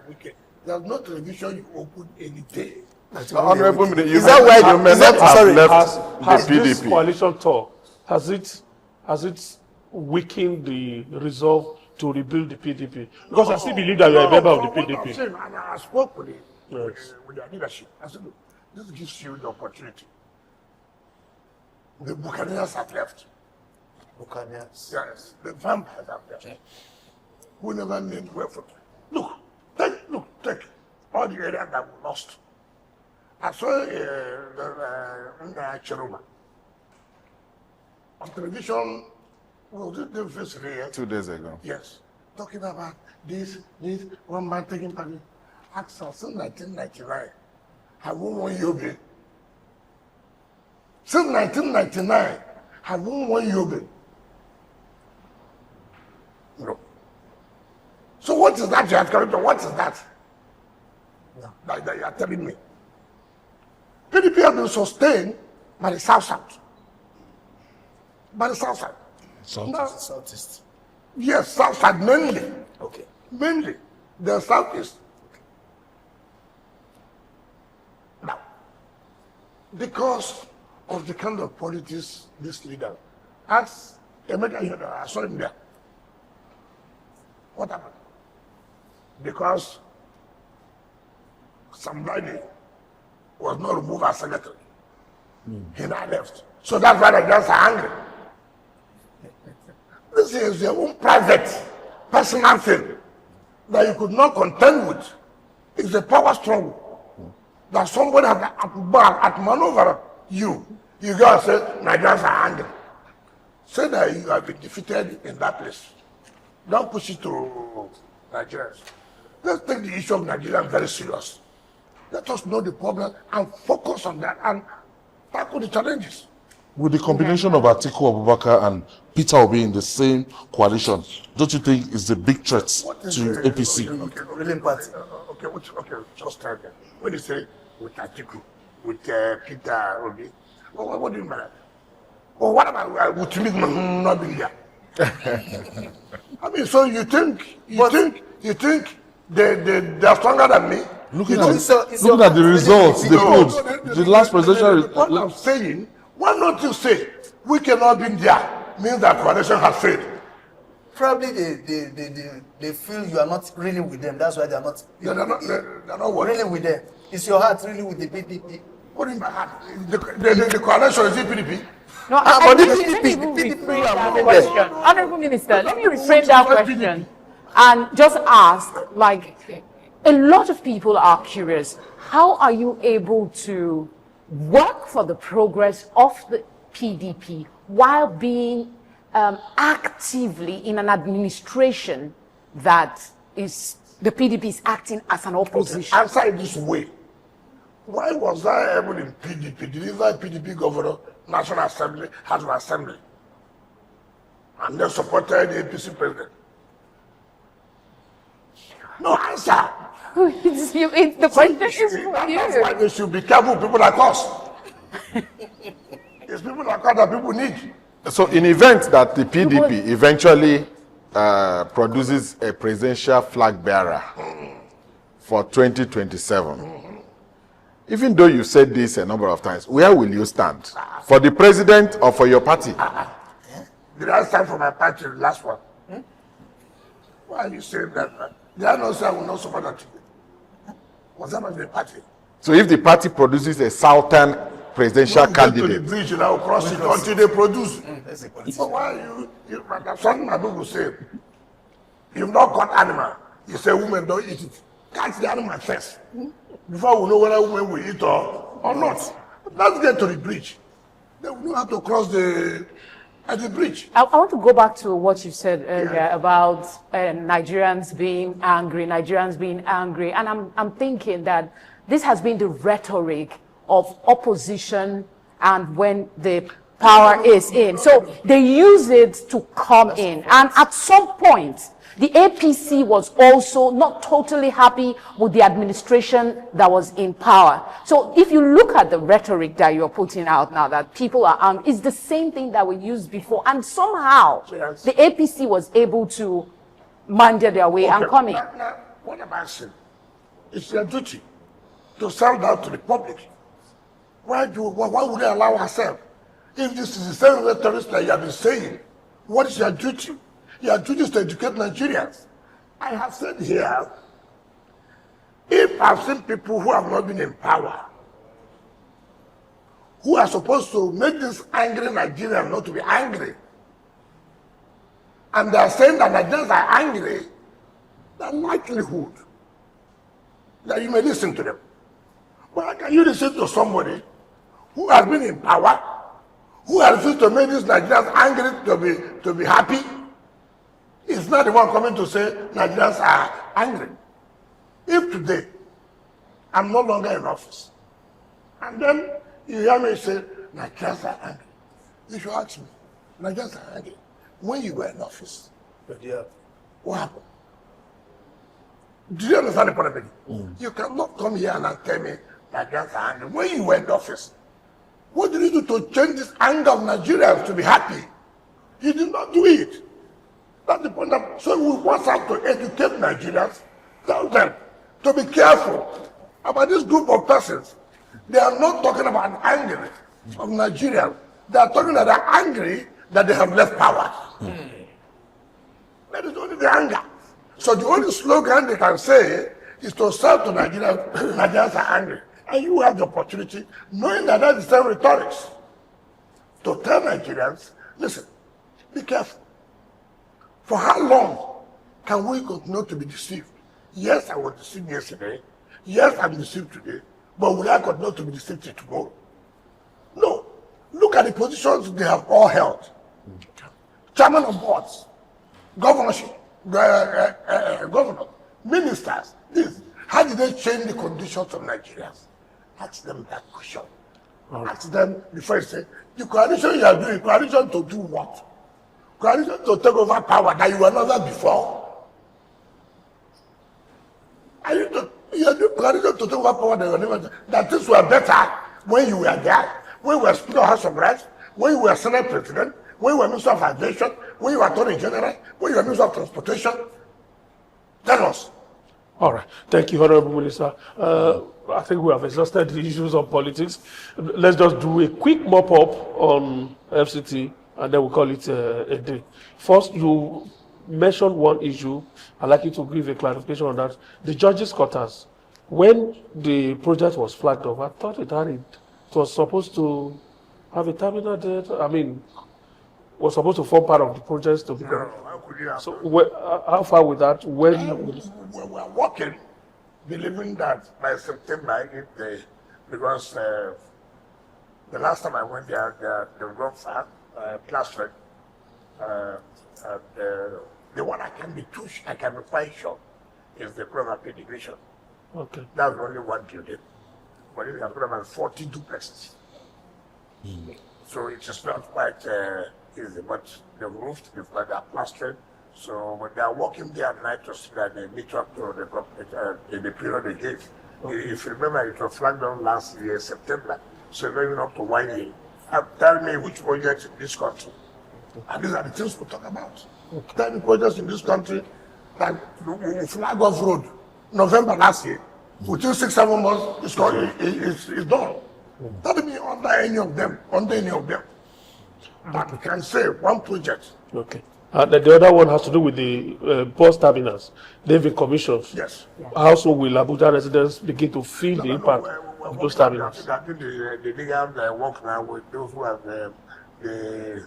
okay. There's no television you open any day. Honorable Minister, is that why you may not have left has the this PDP. coalition talk, has it weakened the resolve to rebuild the PDP? Because I still believe that you are a member of the PDP. And I spoke with their leadership. I said, look, this gives you the opportunity. The Buccaneers have left. Buccaneers? Yes, the vampires have left. Who never named well from Look, take all the areas that we lost. I saw the Chiruma on television. Was it the first year? 2 days ago. Yes, talking about this one man taking part. Ask us in 1999. Have we won Yobe? Since 1999, have we won Yobe? No. So what is that you are telling me? What is that? That you are telling me? PDP has been sustained by the South. By the South. Southeast. Yes, South mainly. Okay. Mainly. The Southeast. Now, because of the kind of politics this leader, ask Emeka, I saw him there. What happened? Because somebody was not removed as secretary. He now left. So that's why the girls are angry. This is their own private, personal thing that you could not contend with. It's a power struggle. That somebody at maneuver you go and say, Nigerians are angry. Say that you have been defeated in that place. Don't push it to Nigerians. Let's take the issue of Nigeria very serious. Let us know the problem and focus on that and tackle the challenges. With the combination of Atiku Abubakar and Peter Obi in the same coalition, don't you think it's a big threat to APC? Okay, just tell them. When you say with Atiku, with Peter Obi, what do you mean by that? Well, what about with me not being there? I mean, so you think they're stronger than me? Looking at the results they put, the last presidential. What I'm saying, why not you say we cannot be there? Means that coalition has failed. Probably they feel you are not really with them. That's why they are not. They're not what? Really with them. Is your heart really with the PDP? What do you mean? The coalition is the PDP. No, let me rephrase that question. Honorable Minister, let me reframe that question and just ask, like, a lot of people are curious, how are you able to work for the progress of the PDP while being actively in an administration that is the PDP is acting as an opposition. Answer it this way. Why was I able in PDP? Did that PDP governor, National Assembly, House of Assembly, and they supported the APC president? No answer. The question is for you. That's why they should be careful with people like us. It's people like us that people need. So in event that the PDP eventually produces a presidential flag bearer for 2027, even though you said this a number of times, where will you stand? For the president or for your party? Did I stand for my party, the last one? Why are you saying that? Did I not say I will not support that today? Was that not the party? So if the party produces a southern presidential candidate, to the bridge, and I will cross it until they produce. So why you that's something my people say. You've not got animal. You say women don't eat it. Catch the animal first. Before we know whether women will eat or not. Let's get to the bridge. Then we know how to cross at the bridge. I want to go back to what you said earlier about Nigerians being angry, and I'm thinking that this has been the rhetoric of opposition and when the power is in. So they use it to come in. And at some point, the APC was also not totally happy with the administration that was in power. So if you look at the rhetoric that you're putting out now, that people are armed, it's the same thing that we used before. And somehow, the APC was able to meander their way and come in. Now, what am I saying? It's their duty to sell out to the public. Why would they allow ourselves? If this is the same rhetoric that you have been saying, what is your duty? Your duty is to educate Nigerians. I have said here, if I've seen people who have not been in power, who are supposed to make this angry Nigerians not to be angry, and they are saying that Nigerians are angry, the likelihood that you may listen to them. But how can you listen to somebody who has been in power, who has refused to make these Nigerians angry to be happy? It's not the one coming to say Nigerians are angry. If today I'm no longer in office, and then you hear me say Nigerians are angry, you should ask me, Nigerians are angry. When you were in office, what happened? Do you understand the point? You cannot come here and tell me Nigerians are angry. When you were in office, what did you do to change this anger of Nigerians to be happy? You did not do it. That's the point. So we want to educate Nigerians, tell them to be careful about this group of persons. They are not talking about anger of Nigerians. They are talking that they are angry that they have left power. That is only the anger. So the only slogan they can say is to sell to Nigerians, Nigerians are angry. And you have the opportunity, knowing that that's the same rhetoric, to tell Nigerians, listen, be careful. For how long can we continue to be deceived? Yes, I was deceived yesterday. Yes, I'm deceived today. But will I continue to be deceived tomorrow? No. Look at the positions they have all held. Chairman of boards, governorship, governor, ministers, this. How did they change the conditions of Nigerians? Ask them that question. Ask them before you say, the coalition you are doing, coalition to do what? Coalition to take over power that you were never before. You are doing coalition to take over power that you were never, that things were better when you were there, when you were Speaker of House of Reps, when you were Senate President, when you were Minister of Aviation, when you were Attorney General, when you were Minister of Transportation. Tell us. All right. Thank you, Honorable Minister. I think we have exhausted the issues of politics. Let's just do a quick mop-up on FCT, and then we'll call it a day. First, you mentioned one issue. I'd like you to give a clarification on that. The judges' quarters. When the project was flagged off, I thought it was supposed to have a terminal date. I mean, was supposed to form part of the project to be done. So how far with that? When we are working, believing that by September, because the last time I went there, the road far, plastering, the one I can be quite sure is the Pro-Wike division. Okay. That's only one building. But it has about 40 duplexes. So it is not quite easy, but the roof is like they're plastered. So when they are working day and night to see that they meet up to the government in the period they gave. If you remember, it was flagged down last year, September. So even up to 1 year. Tell me which projects in this country. And these are the things we talk about. Tell me projects in this country that we flag off road November last year. Within 6-7 months, it's done. That means under any of them, that we can say one project. Okay. The other one has to do with the bus terminals. They've been commissioned. Yes. How so will Abuja residents begin to feel the impact of those terminals? I think the legal work now with those who have the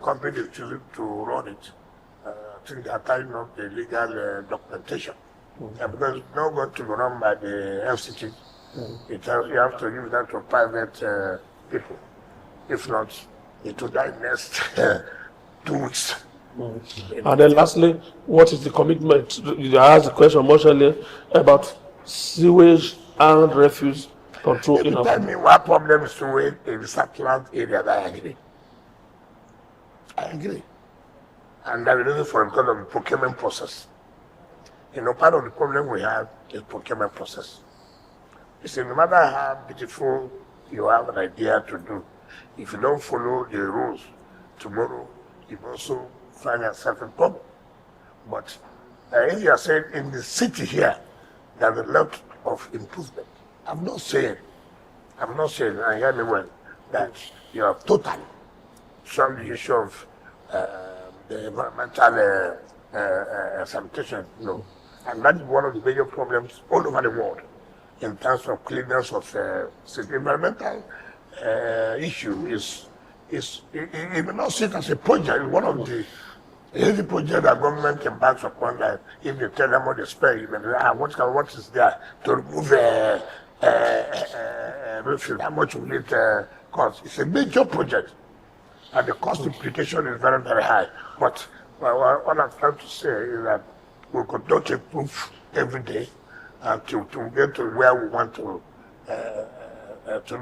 company choosing to run it. I think they are tying up the legal documentation. Because it's not going to be run by the FCTA. You have to give that to private people. If not, it will die next 2 weeks. And then lastly, what is the commitment? I asked the question much earlier about sewage and refuse control. If you tell me what problem is sewage in the Southland area, I agree. I agree. And that is for because of the procurement process. You know, part of the problem we have is procurement process. You see, no matter how beautiful you have an idea to do, if you don't follow the rules, tomorrow you also find yourself in problem. But if you are saying in the city here, there's a lot of improvement. I'm not saying, and hear me well, that you are totally solved the issue of the environmental sanitation. No. And that's one of the major problems all over the world in terms of cleanness of the environmental issue is it may not sit as a project. One of the heavy projects that government embarks upon, that if you tell them what they spend, you may say, what is there to remove refuse, how much will it cost? It's a major project, and the cost implication is very, very high. But what I'm trying to say is that we could not improve every day to get to where we want to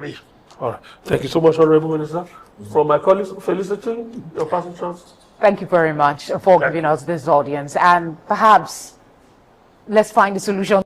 be. All right. Thank you so much, Honorable Minister. From my colleagues, Felicity, your passing chance. Thank you very much for giving us this audience, and perhaps let's find a solution.